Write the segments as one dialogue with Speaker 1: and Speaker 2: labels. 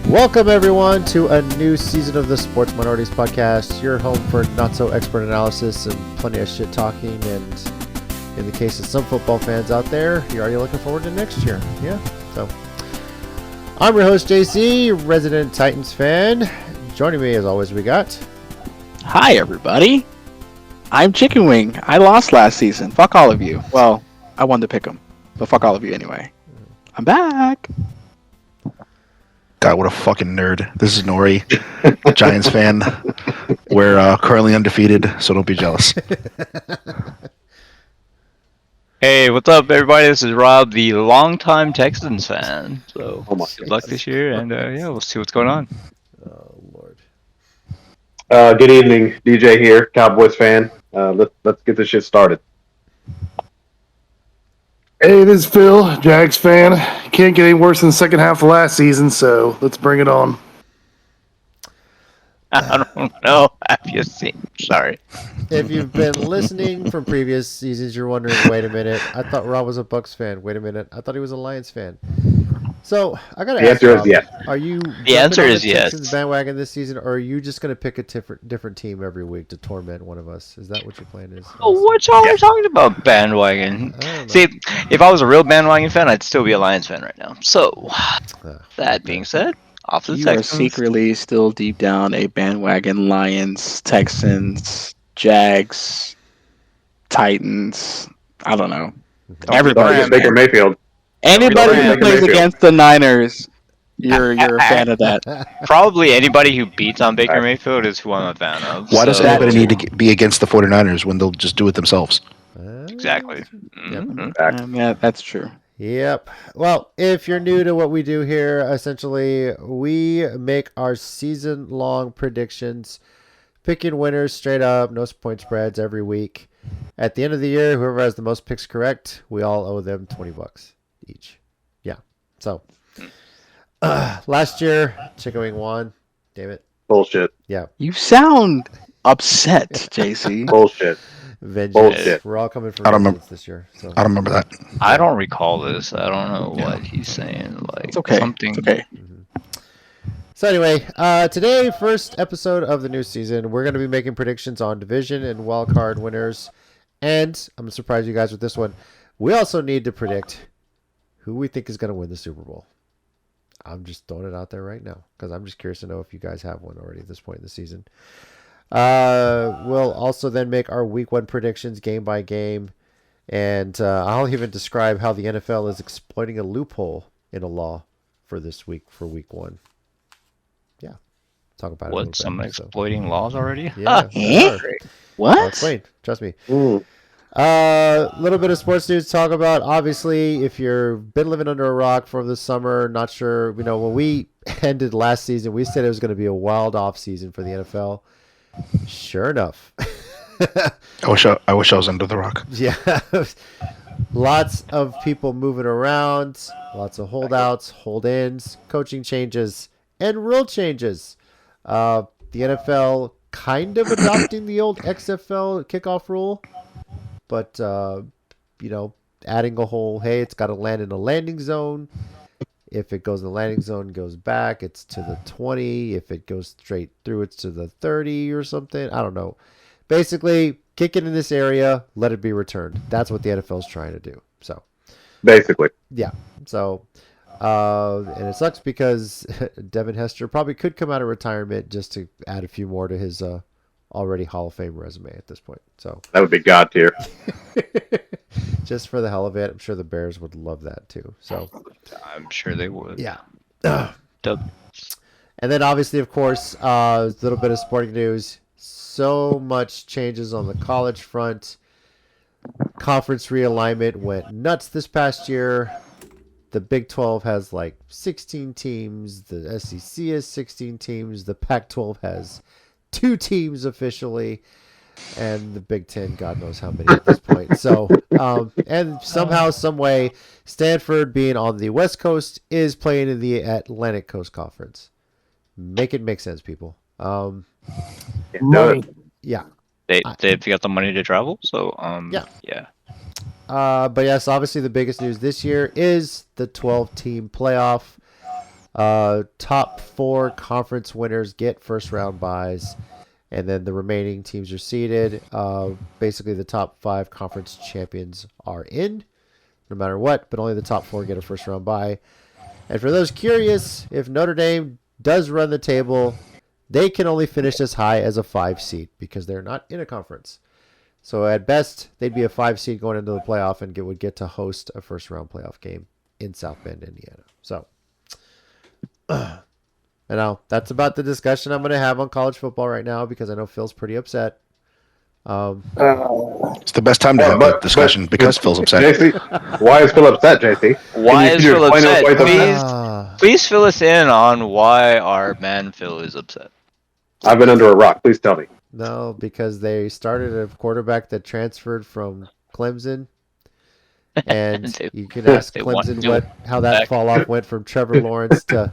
Speaker 1: Welcome, everyone, to a new season of the Sports Minorities Podcast, your home for not-so-expert analysis and plenty of shit-talking, and in the case of some football fans out there, you're already looking forward to next year. Yeah, so I'm your host, JC, resident Titans fan. Joining me, as always, we got...
Speaker 2: Hi, everybody. I'm Chicken Wing. I lost last season. Fuck all of you. Well, I wanted to pick them, but fuck all of you anyway. I'm back.
Speaker 3: God, what a fucking nerd. This is Nori, Giants fan. We're currently undefeated, so don't be jealous.
Speaker 4: Hey, what's up, everybody? This is Rob, the longtime Texans fan. So, good luck this year, and yeah, we'll see what's going on.
Speaker 1: Oh, Lord.
Speaker 5: Good evening, DJ here, Cowboys fan. Let's get this shit started.
Speaker 6: Hey, this is Phil, Jags fan. Can't get any worse than the second half of last season, so let's bring it on.
Speaker 4: I don't know. Have you seen? Sorry.
Speaker 1: If you've been listening from previous seasons, you're wondering, wait a minute, I thought Rob was a Bucks fan. Wait a minute, I thought he was a Lions fan. So, I got to ask
Speaker 5: The answer
Speaker 1: Rob,
Speaker 5: is yes.
Speaker 1: Are you
Speaker 4: The answer
Speaker 1: jumping on
Speaker 4: is
Speaker 1: the
Speaker 4: yes.
Speaker 1: Texans bandwagon this season, or are you just going to pick a different team every week to torment one of us? Is that what your plan is?
Speaker 4: Oh, what y'all are talking about, bandwagon?
Speaker 1: I don't know.
Speaker 4: See, if I was a real bandwagon fan, I'd still be a Lions fan right now. So, that being said, off to the
Speaker 2: You are
Speaker 4: Texans.
Speaker 2: secretly still deep down a bandwagon Lions, Texans, Jags, Titans. I don't know. Everybody.
Speaker 5: Sorry, Baker Mayfield.
Speaker 2: Anybody
Speaker 4: Baker
Speaker 2: who plays
Speaker 5: Mayfield.
Speaker 2: against the Niners, you're a fan of that.
Speaker 4: Probably anybody who beats on Baker Mayfield is who I'm a fan of.
Speaker 3: Why does
Speaker 4: so-
Speaker 3: anybody need to be against the 49ers when they'll just do it themselves?
Speaker 4: Exactly. Mhm.
Speaker 2: Yeah, that's true.
Speaker 1: Yep. Well, if you're new to what we do here, essentially, we make our season-long predictions, picking winners straight up, no point spreads every week. At the end of the year, whoever has the most picks correct, we all owe them $20 each. Yeah. So, last year, Chicken Wing won. Damn it.
Speaker 5: Bullshit.
Speaker 1: Yeah.
Speaker 2: You sound upset, JC.
Speaker 5: Bullshit.
Speaker 1: Vengeance.
Speaker 5: Bullshit.
Speaker 1: We're all coming for
Speaker 3: I don't remember-
Speaker 1: vengeance this year. So.
Speaker 3: I don't remember that.
Speaker 4: I don't recall this. I don't know what he's saying. Like
Speaker 2: It's okay.
Speaker 4: something.
Speaker 2: It's okay.
Speaker 1: So anyway, today, first episode of the new season, we're going to be making predictions on division and wild card winners. And I'm going to surprise you guys with this one. We also need to predict who we think is going to win the Super Bowl. I'm just throwing it out there right now because I'm just curious to know if you guys have one already at this point in the season. We'll also then make our week one predictions game by game. And I'll even describe how the NFL is exploiting a loophole in a law for this week, for week one. Yeah. Talk about it.
Speaker 4: What?
Speaker 1: a little
Speaker 4: Some
Speaker 1: bit, so.
Speaker 4: exploiting laws already?
Speaker 1: Yeah. they are. I'll
Speaker 2: What?
Speaker 1: explain. Trust me.
Speaker 5: Mm.
Speaker 1: Little bit of sports news to talk about. Obviously, if you've been living under a rock for the summer, not sure, when we ended last season, we said it was going to be a wild off season for the NFL. Sure enough.
Speaker 3: I wish I was under the rock.
Speaker 1: Yeah. Lots of people moving around, lots of holdouts, hold-ins, coaching changes, and rule changes. The NFL kind of adopting the old XFL kickoff rule, but, adding a whole, hey, it's got to land in a landing zone. If it goes in the landing zone, goes back, it's to the 20. If it goes straight through, it's to the 30 or something. I don't know. Basically, kick it in this area, let it be returned. That's what the NFL is trying to do. So,
Speaker 5: Basically.
Speaker 1: yeah. So, and it sucks because Devin Hester probably could come out of retirement just to add a few more to his already Hall of Fame resume at this point. So,
Speaker 5: That would be God tier.
Speaker 1: just for the hell of it, I'm sure the Bears would love that too. So,
Speaker 4: I'm sure they would.
Speaker 1: yeah.
Speaker 4: Dub-
Speaker 1: And then obviously, of course, a little bit of sporting news. So much changes on the college front. Conference realignment went nuts this past year. The Big 12 has like 16 teams. The SEC has 16 teams. The Pac-12 has 2 teams officially. And the Big 10, God knows how many at this point. So, and somehow, some way, Stanford being on the West Coast is playing in the Atlantic Coast Conference. Make it make sense, people.
Speaker 6: Money.
Speaker 1: Yeah.
Speaker 4: They've got the money to travel, so yeah.
Speaker 1: But yes, obviously the biggest news this year is the 12-team playoff. Top 4 conference winners get first round buys, and then the remaining teams are seeded. Basically, the top 5 conference champions are in, no matter what, but only the top 4 get a first round bye. And for those curious, if Notre Dame does run the table, they can only finish as high as a 5 seed because they're not in a conference. So at best, they'd be a 5 seed going into the playoff and would get to host a first round playoff game in South Bend, Indiana. So, and now that's about the discussion I'm going to have on college football right now because I know Phil's pretty upset.
Speaker 3: It's the best time to have that discussion because Phil's upset.
Speaker 5: JC, why is Phil upset, JC?
Speaker 4: Why is Phil upset?
Speaker 1: Ah.
Speaker 4: Please fill us in on why our man Phil is upset.
Speaker 5: I've been under a rock. Please tell me.
Speaker 1: No, because they started a quarterback that transferred from Clemson. And you can ask
Speaker 4: they want
Speaker 1: Clemson
Speaker 4: to
Speaker 1: how that fall off went from Trevor Lawrence to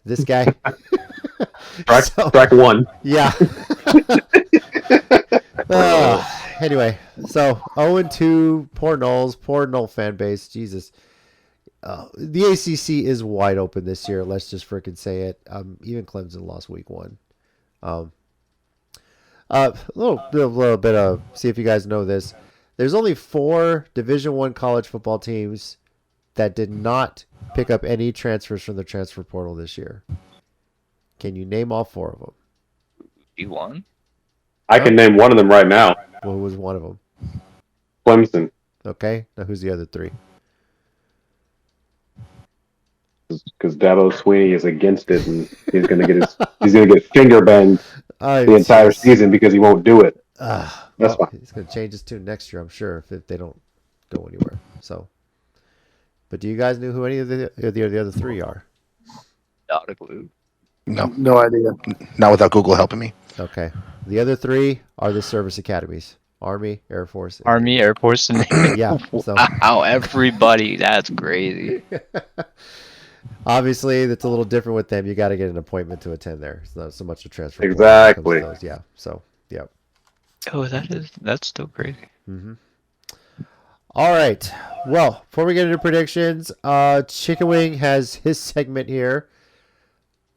Speaker 1: this guy.
Speaker 5: Track 1.
Speaker 1: Yeah. Anyway, so 0-2, poor Knowles, poor Knoll fan base. Jesus. The ACC is wide open this year. Let's just freaking say it. Even Clemson lost week 1. A little bit of, see if you guys know this. There's only 4 Division I college football teams that did not pick up any transfers from the transfer portal this year. Can you name all 4 of them?
Speaker 4: D1?
Speaker 5: I can name one of them right now.
Speaker 1: Well, who was one of them?
Speaker 5: Clemson.
Speaker 1: Okay. Now who's the other 3?
Speaker 5: Because Dabo Sweeney is against it, and he's gonna get finger banged the entire season because he won't do it. That's fine.
Speaker 1: He's gonna change his tune next year, I'm sure, if they don't go anywhere. So, but do you guys know who any of the other 3 are?
Speaker 4: Not a clue.
Speaker 6: No idea.
Speaker 3: Not without Google helping me.
Speaker 1: Okay. The other 3 are the service academies: Army, Air Force, and
Speaker 4: Army, Air Force, and Navy.
Speaker 1: Yeah. So
Speaker 4: Wow, everybody, that's crazy.
Speaker 1: obviously, that's a little different with them. You got to get an appointment to attend there. It's not so much a transfer. portal
Speaker 5: Exactly.
Speaker 1: when it comes to those. Yeah. So, yeah.
Speaker 4: Oh, that's still crazy.
Speaker 1: Mm-hmm. All right. Well, before we get into predictions, Chicken Wing has his segment here.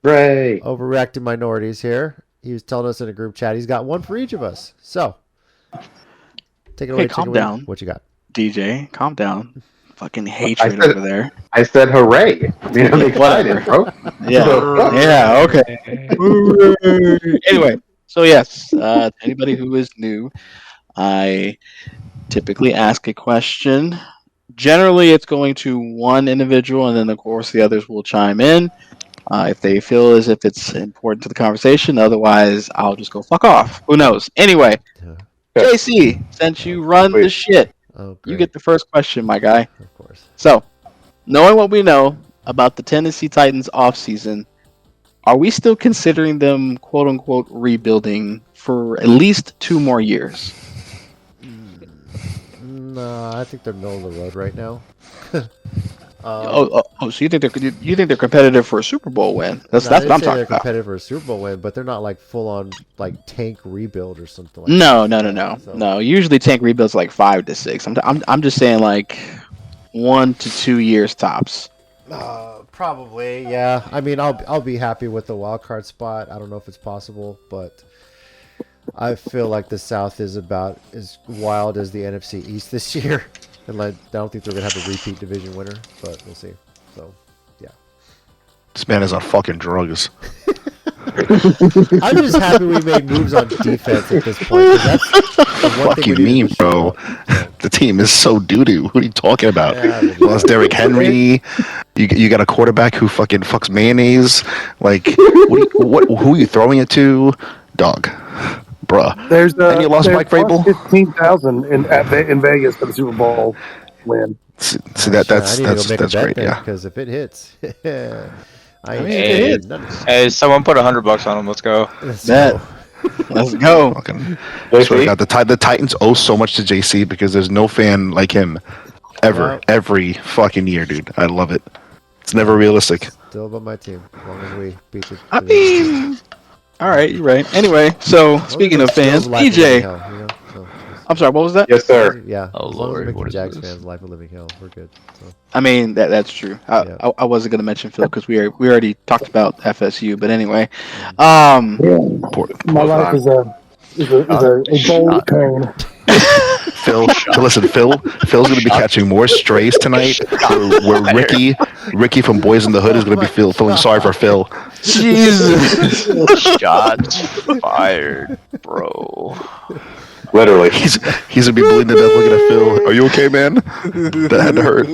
Speaker 5: Right.
Speaker 1: Overreacting minorities here. He was telling us in a group chat he's got one for each of us. So, take it away,
Speaker 2: calm
Speaker 1: Chicken
Speaker 2: down.
Speaker 1: Wing. What you got?
Speaker 2: DJ, calm down. Fucking hatred over there.
Speaker 5: I said hooray. I mean, I'm excited, bro.
Speaker 2: Yeah. Yeah. Okay. Anyway, so yes, to anybody who is new, I typically ask a question. Generally, it's going to one individual, and then of course the others will chime in if they feel as if it's important to the conversation. Otherwise, I'll just go fuck off. Who knows? Anyway, JC, since you run the shit,
Speaker 1: Oh,
Speaker 2: you
Speaker 1: great.
Speaker 2: get the first question, my guy.
Speaker 1: Of course.
Speaker 2: So, knowing what we know about the Tennessee Titans offseason, are we still considering them quote unquote rebuilding for at least 2 more years?
Speaker 1: No, I think they're middle of the road right now.
Speaker 2: So you think they're competitive for a Super Bowl win? That's
Speaker 1: No,
Speaker 2: what
Speaker 1: they
Speaker 2: I'm
Speaker 1: say
Speaker 2: talking
Speaker 1: they're
Speaker 2: about.
Speaker 1: competitive for a Super Bowl win, but they're not like full on like tank rebuild or something like
Speaker 2: No.
Speaker 1: that. So-
Speaker 2: No. Usually tank rebuilds like 5 to 6. I'm just saying like 1 to 2 years tops.
Speaker 1: Probably, yeah. I mean, I'll be happy with the wild card spot. I don't know if it's possible, but I feel like the South is about as wild as the NFC East this year. And like, I don't think they're gonna have a repeat division winner, but we'll see. So, yeah.
Speaker 3: This man is on fucking drugs.
Speaker 1: I'm just happy we made moves on defense at this point. 'Cause that's the one
Speaker 3: Fuck
Speaker 1: thing
Speaker 3: you
Speaker 1: we need
Speaker 3: mean,
Speaker 1: to show
Speaker 3: bro?
Speaker 1: up.
Speaker 3: The team is so doo-doo. What are you talking about?
Speaker 1: Yeah, but
Speaker 3: Well, it's Derrick Henry. You got a quarterback who fucking fucks mayonnaise. Like, who are you throwing it to? Dog. Bruh.
Speaker 6: There's
Speaker 3: And you lost Mike Vrabel?
Speaker 6: 15,000 in Vegas for the Super Bowl win.
Speaker 3: See
Speaker 1: Oh,
Speaker 3: that
Speaker 1: shit, I
Speaker 3: that's
Speaker 1: need to go make a
Speaker 3: that's
Speaker 1: bet
Speaker 3: great.
Speaker 1: then,
Speaker 3: Yeah.
Speaker 1: because if it hits, I ain't
Speaker 2: mean,
Speaker 1: sure
Speaker 2: if it hits.
Speaker 1: nothing.
Speaker 4: Hey, someone put $100 on him. Let's go.
Speaker 1: Let's
Speaker 2: Bet.
Speaker 1: go.
Speaker 2: Let's go.
Speaker 3: Fucking. I swear to God, the Titans owe so much to JC because there's no fan like him ever,
Speaker 1: Well-
Speaker 3: every fucking year, dude. I love it. It's never realistic.
Speaker 1: Still about my team, as long as we beat the.
Speaker 2: I mean, all right, you're right. Anyway, so speaking of fans, DJ. I'm sorry. What was that?
Speaker 5: Yes, sir.
Speaker 1: Yeah.
Speaker 4: Oh,
Speaker 1: as long
Speaker 4: Lord,
Speaker 1: as we make
Speaker 4: what
Speaker 1: the
Speaker 4: is
Speaker 1: Jags
Speaker 4: this?
Speaker 1: fans life a living hell, we're good. So.
Speaker 2: I mean, that's true.
Speaker 1: Yeah.
Speaker 2: I wasn't gonna mention Phil because we already talked about FSU. But anyway,
Speaker 6: Yeah.
Speaker 3: Poor,
Speaker 6: My
Speaker 3: poor
Speaker 6: life is a bold pain.
Speaker 3: Phil. Listen, Phil's gonna be catching more strays tonight. Where Ricky from Boys in the Hood is gonna be feeling sorry for Phil.
Speaker 2: Jesus.
Speaker 4: Shots fired, bro.
Speaker 5: Literally.
Speaker 3: He's gonna be bleeding to death looking at Phil. Are you okay, man? That had to hurt.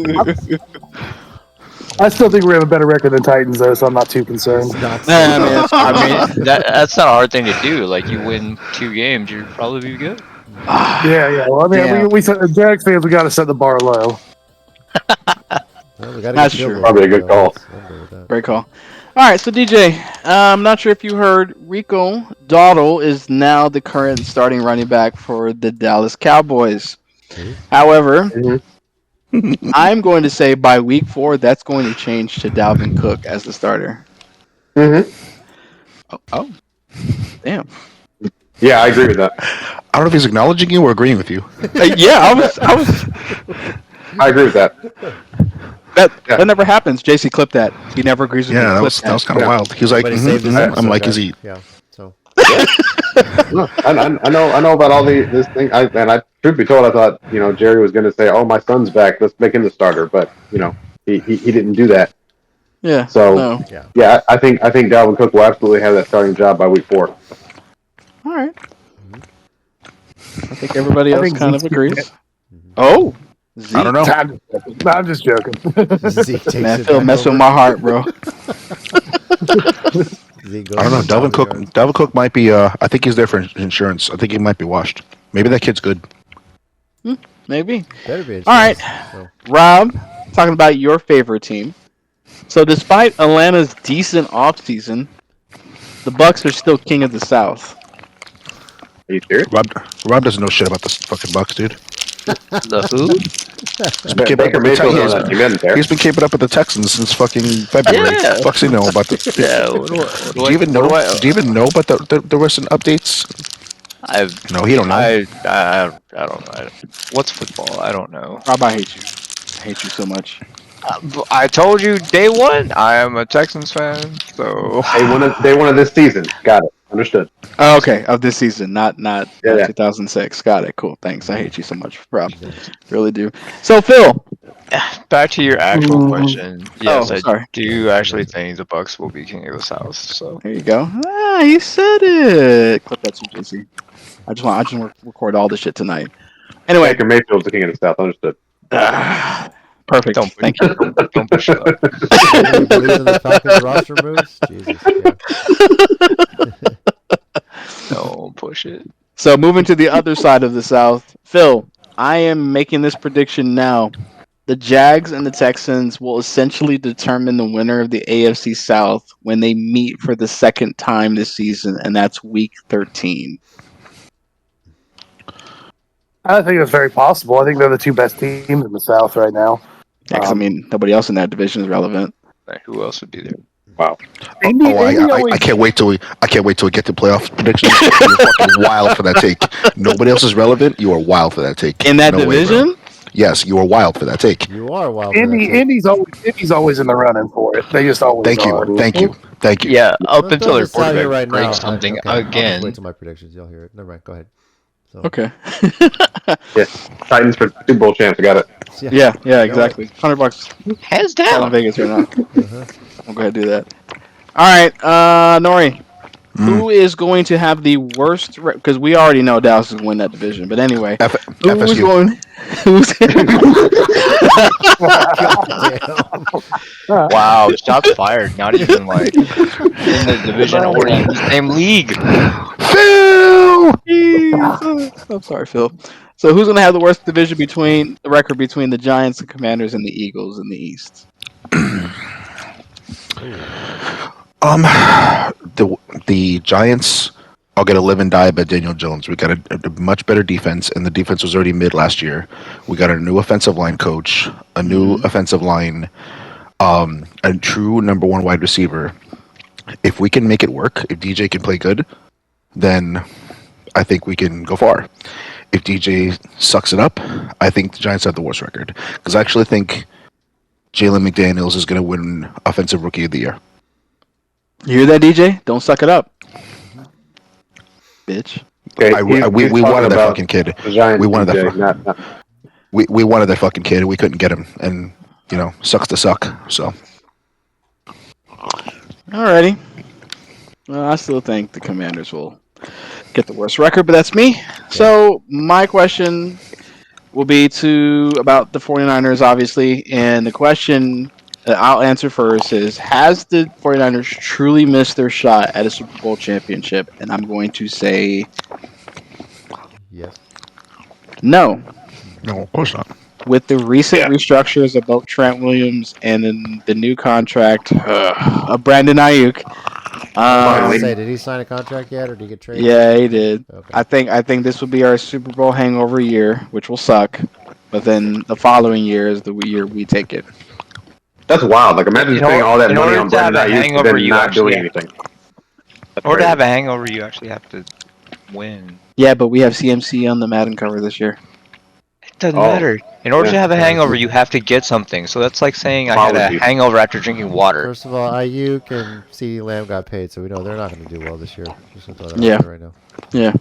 Speaker 6: I still think we have a better record than Titans, though, so I'm not too concerned.
Speaker 1: He's not
Speaker 2: Nah,
Speaker 1: saying
Speaker 2: I mean,
Speaker 1: that.
Speaker 2: it's
Speaker 4: That's not a hard thing to do. Like, you win 2 games, you'd probably be good.
Speaker 6: Yeah. Well, I mean,
Speaker 2: Damn.
Speaker 6: we Jags fans, we got to set the bar low.
Speaker 1: Well, we got to
Speaker 2: That's
Speaker 1: get field
Speaker 2: true.
Speaker 1: goals,
Speaker 5: Probably a good
Speaker 1: so
Speaker 5: call.
Speaker 1: I'm good with that.
Speaker 2: Great call. All right, so DJ, I'm not sure if you heard, Rico Dowdle is now the current starting running back for the Dallas Cowboys.
Speaker 1: Who?
Speaker 2: However,
Speaker 5: Mhm.
Speaker 2: I'm going to say by week 4, that's going to change to Dalvin Cook as the starter.
Speaker 5: Mm-hmm.
Speaker 2: Oh, damn.
Speaker 5: Yeah, I agree with that.
Speaker 3: I don't know if he's acknowledging you or agreeing with you.
Speaker 2: Yeah, I was.
Speaker 5: I agree with that. Yeah.
Speaker 2: That never happens. JC, clip that. He never agrees with me.
Speaker 3: Yeah, that
Speaker 2: Clip
Speaker 3: was kind of
Speaker 5: Yeah.
Speaker 3: wild. He was like,
Speaker 1: But he
Speaker 3: mhm,
Speaker 1: saved this
Speaker 3: mhm.
Speaker 1: episode,
Speaker 3: I'm like, is
Speaker 1: guys.
Speaker 3: he?
Speaker 1: Yeah. So.
Speaker 5: No, I know about all this thing. Truth be told, I thought Jerry was going to say, "Oh, my son's back. Let's make him the starter." But he didn't do that.
Speaker 2: Yeah.
Speaker 5: So
Speaker 2: No.
Speaker 5: yeah, I think Dalvin Cook will absolutely have that starting job by week 4.
Speaker 2: All right. I think everybody
Speaker 6: I
Speaker 2: else
Speaker 6: think
Speaker 2: kind of
Speaker 6: Zeke's
Speaker 2: agrees.
Speaker 1: Mhm.
Speaker 2: Oh, Zeke.
Speaker 3: I don't know.
Speaker 6: I'm just joking.
Speaker 1: Zeke takes
Speaker 2: Man,
Speaker 1: it
Speaker 2: Phil
Speaker 1: back
Speaker 2: messing
Speaker 1: over.
Speaker 2: with my heart, bro.
Speaker 1: Zeke goes
Speaker 3: I don't know.
Speaker 1: for 1,000
Speaker 3: Dalvin Cook.
Speaker 1: yards.
Speaker 3: Dalvin Cook might be. I think he's there for insurance. I think he might be washed. Maybe that kid's good.
Speaker 2: Maybe.
Speaker 1: Better be.
Speaker 2: All right.
Speaker 1: So.
Speaker 2: Rob, talking about your favorite team. So despite Atlanta's decent offseason, the Bucks are still king of the South.
Speaker 5: Are you serious?
Speaker 3: Rob doesn't know shit about this fucking Bucks, dude.
Speaker 4: The who?
Speaker 3: He's been keeping
Speaker 5: Baker
Speaker 3: up with the
Speaker 5: Mayfield's on that team, isn't there?
Speaker 3: He's been keeping up with the Texans since fucking February.
Speaker 4: Yeah.
Speaker 3: Fuck's he know about the?
Speaker 4: Yeah,
Speaker 3: Do you even know? Do you even know about the recent updates? No, he don't know.
Speaker 4: I don't know. What's football? I don't know.
Speaker 2: Rob, I hate you. I hate you so much.
Speaker 4: I told you day one. I am a Texans fan, so
Speaker 5: Day one of this season. Got it. Understood.
Speaker 2: Oh, okay, of this season, not
Speaker 5: Yeah.
Speaker 2: 2006. Got it. Cool. Thanks. I hate you so much, Rob. Really do. So, Phil.
Speaker 4: back to your actual question. Yes,
Speaker 2: Oh,
Speaker 4: I
Speaker 2: sorry.
Speaker 4: do actually think the Bucks will be king of the South. So
Speaker 2: There you go. Ah, he said it. Clip that too, JC. I just want to record all this shit tonight. Anyway,
Speaker 5: Baker Mayfield's the king of the South. Understood.
Speaker 2: perfect.
Speaker 4: don't
Speaker 2: Thank you.
Speaker 4: don't push it up.
Speaker 1: Anybody believes in the Falcons roster moves? Jesus. Yeah.
Speaker 4: Don't push it.
Speaker 2: So, moving to the other side of the South, Phil, I am making this prediction now. The Jags and the Texans will essentially determine the winner of the AFC South when they meet for the second time this season, and that's Week 13.
Speaker 6: I think that's very possible. I think they're the two best teams in the South right now.
Speaker 2: Yeah, 'cause, I mean, nobody else in that division is relevant.
Speaker 4: Like, who else would be there?
Speaker 5: Wow.
Speaker 3: I can't wait till we get to playoff predictions. You're fucking wild for that take. Nobody else is relevant. You are wild for that take.
Speaker 2: In that
Speaker 3: No way, bro.
Speaker 2: division?
Speaker 3: Yes, you are wild for that take.
Speaker 1: You are wild. For that too.
Speaker 6: Indy's always in the running for it. They just always
Speaker 3: Thank
Speaker 6: are.
Speaker 3: you, thank you, thank you.
Speaker 4: Yeah, up
Speaker 1: Let's
Speaker 4: until their
Speaker 1: just tell you
Speaker 4: quarterback
Speaker 1: right now.
Speaker 4: breaks something
Speaker 1: Okay, I'll
Speaker 4: again.
Speaker 1: just wait till my predictions. You'll hear it. Never mind. Go ahead. So,
Speaker 2: Okay.
Speaker 5: Titans for Super Bowl champs. I got it.
Speaker 2: Yeah, exactly. $100
Speaker 4: Hands
Speaker 2: in
Speaker 4: down.
Speaker 2: Vegas right now.
Speaker 1: Uh-huh.
Speaker 2: I'll go ahead and do that. All right, Nori. Who is going to have the worst? Because we already know Dallas is going to win that division. But anyway, who's
Speaker 3: FSU.
Speaker 2: going? Who's?
Speaker 4: Wow, shots fired. Not even like in the division or in the same league.
Speaker 2: Jesus. I'm sorry, Phil. So who's going to have the worst division record between the Giants, the Commanders, and the Eagles in the East?
Speaker 3: The Giants. I'll get a live and die by Daniel Jones. We got a much better defense, and the defense was already mid last year. We got a new offensive line coach, a new offensive line, a true number one wide receiver. If we can make it work, if DJ can play good, then I think we can go far. if DJ sucks it up, I think the Giants have the worst record. Because I actually think Jalen McDaniels is going to win Offensive Rookie of the Year.
Speaker 2: You hear that, DJ? Don't suck it up, bitch.
Speaker 5: Okay,
Speaker 3: We wanted that fucking kid.
Speaker 5: The Giants,
Speaker 3: We wanted that.
Speaker 5: DJ, not
Speaker 3: We wanted that fucking kid. We couldn't get him, and sucks to suck. So.
Speaker 2: Alrighty. Well, I still think the Commanders will get the worst record, but that's me. So my question will be about the 49ers, obviously. And the question that I'll answer first is, has the 49ers truly missed their shot at a Super Bowl championship? And I'm going to say
Speaker 1: Yes.
Speaker 2: no.
Speaker 3: No, of course not.
Speaker 2: With the recent restructures of both Trent Williams and then the new contract of Brandon Ayuk.
Speaker 1: Did he sign a contract yet, or did he get traded?
Speaker 2: Yeah, he did.
Speaker 1: Okay.
Speaker 2: I think this will be our Super Bowl hangover year, which will suck. But then the following year is the year we take it.
Speaker 5: That's wild. Like, imagine spending all that money on Brandon Ayuk and then not doing anything.
Speaker 4: In order to have a hangover, you actually have to win.
Speaker 2: Yeah, but we have CMC on the Madden cover this year.
Speaker 4: It doesn't matter. In order to have a hangover, you have to get something. So that's like saying I had a hangover after drinking water.
Speaker 1: First of all, Ayuk and CeeDee Lamb got paid, so we know they're not going to do well this year. Just gonna throw that out there right now.
Speaker 2: Yeah.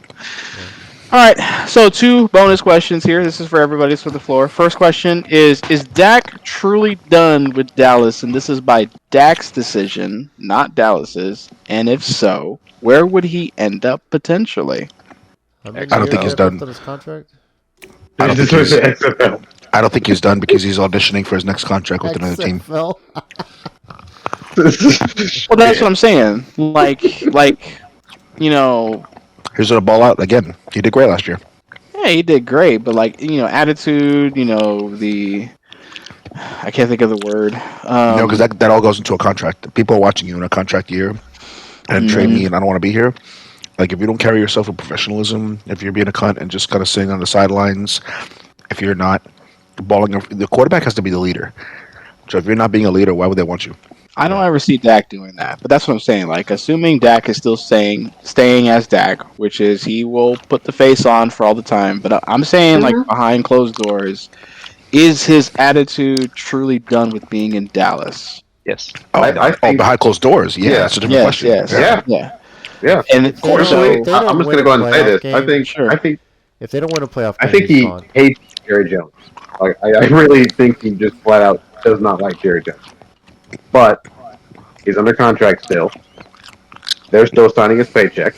Speaker 2: All right. So 2 bonus questions here. This is for everybody. It's for the floor. First question is Dak truly done with Dallas? And this is by Dak's decision, not Dallas's. And if so, where would he end up potentially?
Speaker 1: How many
Speaker 3: I don't think
Speaker 1: years
Speaker 3: he's
Speaker 1: left
Speaker 3: done.
Speaker 1: on his contract?
Speaker 3: I don't think he's done because he's auditioning for his next contract with another team.
Speaker 1: XFL?
Speaker 2: Well, that's what I'm saying. Like,
Speaker 3: Here's a ball out again. He did great last year.
Speaker 2: Yeah, he did great, but attitude, I can't think of the word.
Speaker 3: No, because that all goes into a contract. People are watching you in a contract year and trade me, and I don't want to be here. Like, if you don't carry yourself with professionalism, if you're being a cunt and just kind of sitting on the sidelines, if you're not balling, the quarterback has to be the leader. So if you're not being a leader, why would they want you?
Speaker 2: I don't ever see Dak doing that, but that's what I'm saying. Like, assuming Dak is still staying as Dak, which is he will put the face on for all the time. But I'm saying, like, behind closed doors, is his attitude truly done with being in Dallas?
Speaker 4: Yes.
Speaker 5: I think
Speaker 3: behind closed doors. Yeah, that's a different question.
Speaker 5: Yeah.
Speaker 2: And
Speaker 5: Personally,
Speaker 1: they
Speaker 5: I'm just going to go ahead and say this.
Speaker 1: game,
Speaker 5: I think
Speaker 1: if they don't win a playoff game,
Speaker 5: I think
Speaker 1: he's
Speaker 5: he
Speaker 1: gone.
Speaker 5: hates Jerry Jones. Like, I really think he just flat out does not like Jerry Jones. But he's under contract still. They're still signing his paycheck.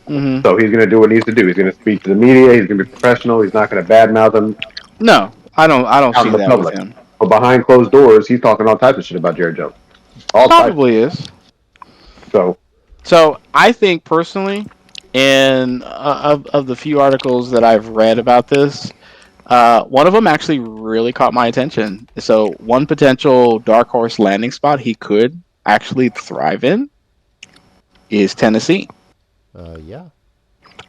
Speaker 2: Mm-hmm.
Speaker 5: So he's going to do what he needs to do. He's going to speak to the media. He's going to be professional. He's not going to badmouth them.
Speaker 2: No, I don't see that
Speaker 5: public.
Speaker 2: with him.
Speaker 5: But behind closed doors, he's talking all types of shit about Jerry Jones.
Speaker 2: Probably is.
Speaker 5: So
Speaker 2: I think personally, and of the few articles that I've read about this, one of them actually really caught my attention. So one potential dark horse landing spot he could actually thrive in is Tennessee.
Speaker 1: Yeah.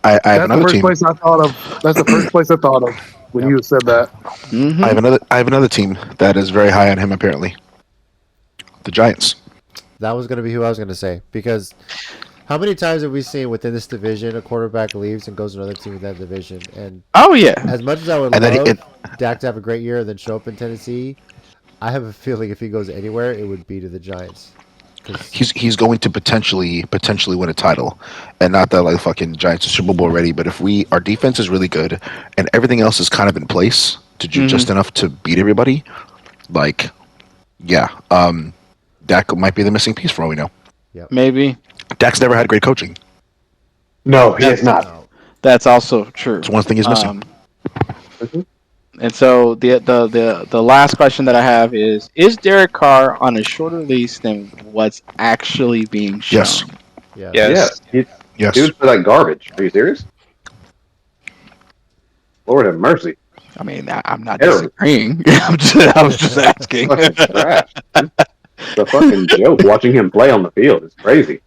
Speaker 3: I have another team.
Speaker 6: Place I thought of. That's the first place I thought of when you said that.
Speaker 2: Mm-hmm.
Speaker 3: I have another team that is very high on him apparently. The Giants.
Speaker 1: That was going to be who I was going to say, because how many times have we seen within this division a quarterback leaves and goes to another team in that division? And as much as I would love Dak to have a great year and then show up in Tennessee, I have a feeling if he goes anywhere, it would be to the Giants.
Speaker 3: He's going to potentially win a title, and not that like fucking Giants are Super Bowl ready, but if our defense is really good and everything else is kind of in place to do just enough to beat everybody, like, Dak might be the missing piece for all we know.
Speaker 1: Yep.
Speaker 2: Maybe.
Speaker 3: Dak's never had great coaching.
Speaker 5: no, he is not.
Speaker 2: That's also true.
Speaker 3: It's one thing he's missing.
Speaker 2: And so the last question that I have is Derek Carr on a shorter lease than what's actually being shown?
Speaker 3: Yes.
Speaker 1: Yeah.
Speaker 4: Yes.
Speaker 3: Yes.
Speaker 5: Dude, for like garbage. Are you serious? Lord have mercy.
Speaker 2: I mean, I'm not disagreeing. I was just asking.
Speaker 5: Fucking trash. It's a fucking joke watching him play on the field. It's crazy.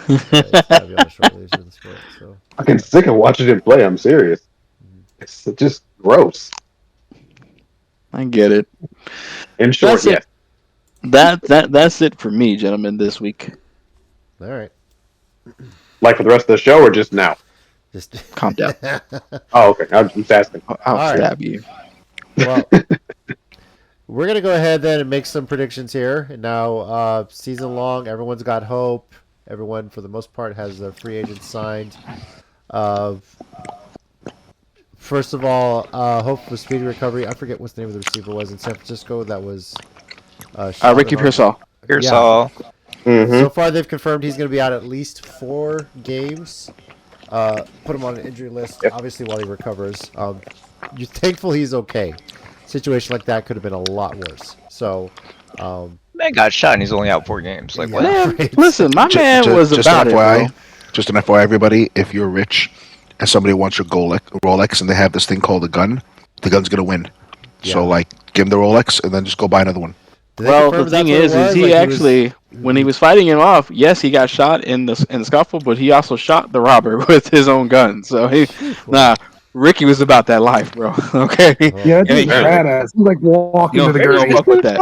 Speaker 1: It's gotta be on a short leash in the sport, so.
Speaker 5: I'm sick of watching him play. I'm serious. It's just gross.
Speaker 2: I get it.
Speaker 5: In short,
Speaker 2: That's that's it for me, gentlemen, this week.
Speaker 1: All right.
Speaker 5: Like for the rest of the show, or just now?
Speaker 1: Just
Speaker 2: Calm down.
Speaker 5: Oh, okay. I'm just asking.
Speaker 2: I'll
Speaker 1: All right.
Speaker 2: stab you.
Speaker 1: Well, we're gonna go ahead then and make some predictions here. And now, season long, everyone's got hope. Everyone, for the most part, has their free agents signed. First of all, hope for speedy recovery. I forget what the name of the receiver was in San Francisco. That was shot
Speaker 2: Ricky
Speaker 1: and all.
Speaker 2: Pearsall.
Speaker 4: Pearsall.
Speaker 5: Mm-hmm.
Speaker 1: So far, they've confirmed he's going to be out at least 4 games. Put him on an injury list,
Speaker 5: Yep.
Speaker 1: obviously, while he recovers. You're thankful he's okay. Situation like that could have been a lot worse. So,
Speaker 4: Man got shot and he's only out 4 games. Like, what?
Speaker 1: Yeah.
Speaker 2: Man,
Speaker 1: Right.
Speaker 2: listen, my man was
Speaker 3: just
Speaker 2: about
Speaker 3: an
Speaker 2: it,
Speaker 3: FYI,
Speaker 2: bro.
Speaker 3: just an FYI, everybody. If you're rich and somebody wants your Rolex and they have this thing called a gun, the gun's gonna win. So
Speaker 1: Yeah.
Speaker 3: like, give them the Rolex and then just go buy another one.
Speaker 1: Did they
Speaker 2: Well,
Speaker 1: confirm
Speaker 2: the thing
Speaker 1: that's what it
Speaker 2: is
Speaker 1: was?
Speaker 2: he
Speaker 1: Like,
Speaker 2: actually, when he was fighting him off, yes, he got shot in the scuffle, but he also shot the robber with his own gun. So Ricky was about that life, bro. Okay,
Speaker 6: Yeah,
Speaker 2: Yeah,
Speaker 6: it's badass. It's like walking to the
Speaker 2: Maybe
Speaker 6: grave.
Speaker 2: don't fuck with that.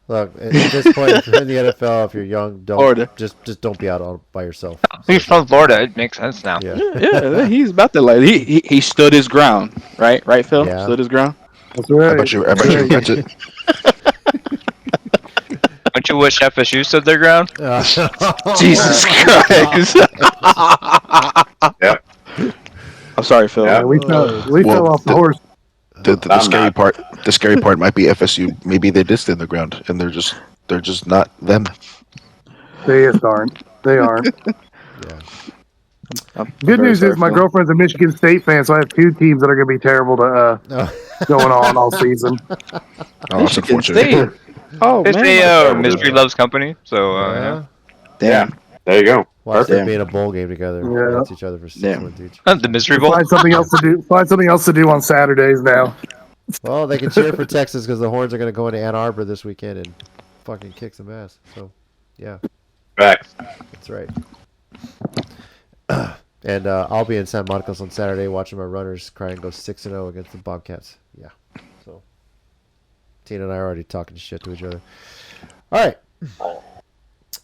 Speaker 1: Look, at this point, if you're in the NFL, if you're young, don't
Speaker 2: Florida.
Speaker 1: just don't be out all by yourself.
Speaker 4: He's from Florida. It makes sense now.
Speaker 1: Yeah.
Speaker 2: Yeah, he's about that life. He stood his ground, right, Phil?
Speaker 1: Yeah.
Speaker 2: Stood his ground.
Speaker 6: That's right.
Speaker 3: I bet you that's it.
Speaker 4: Don't you wish FSU stood their ground?
Speaker 2: Jesus Christ!
Speaker 5: Yep.
Speaker 2: I'm sorry, Phil.
Speaker 5: Yeah.
Speaker 6: Yeah, we fell off the
Speaker 3: the-
Speaker 6: horse.
Speaker 3: The
Speaker 5: I'm
Speaker 3: scary
Speaker 5: not.
Speaker 3: part. The scary part might be FSU. Maybe they did stand the ground, and they're just not them.
Speaker 6: They just aren't. They aren't.
Speaker 1: Yeah.
Speaker 2: I'm
Speaker 6: Good
Speaker 2: very
Speaker 6: news
Speaker 2: sorry,
Speaker 6: is my
Speaker 2: Phil.
Speaker 6: girlfriend's a Michigan State fan, so I have 2 teams that are going to be terrible to going on all season.
Speaker 3: Oh, that's
Speaker 2: Michigan
Speaker 3: unfortunate.
Speaker 2: State. Oh
Speaker 4: It's
Speaker 2: man,
Speaker 4: a Mystery Loves Company. So,
Speaker 1: Yeah.
Speaker 2: damn.
Speaker 5: There you go.
Speaker 1: Watch them
Speaker 2: Damn.
Speaker 1: be in a bowl game together
Speaker 6: Yeah.
Speaker 1: against each other for 6
Speaker 2: Damn.
Speaker 1: months each.
Speaker 4: The Mystery Bowl.
Speaker 6: Find something else to do. Find something else to do on Saturdays now.
Speaker 1: Well, they can cheer for Texas because the Horns are going to go into Ann Arbor this weekend and fucking kick some ass. So, yeah,
Speaker 5: Facts.
Speaker 1: that's right. And I'll be in San Marcos on Saturday watching my runners try and go 6-0 against the Bobcats. Yeah. So, Tina and I are already talking shit to each other. All right. All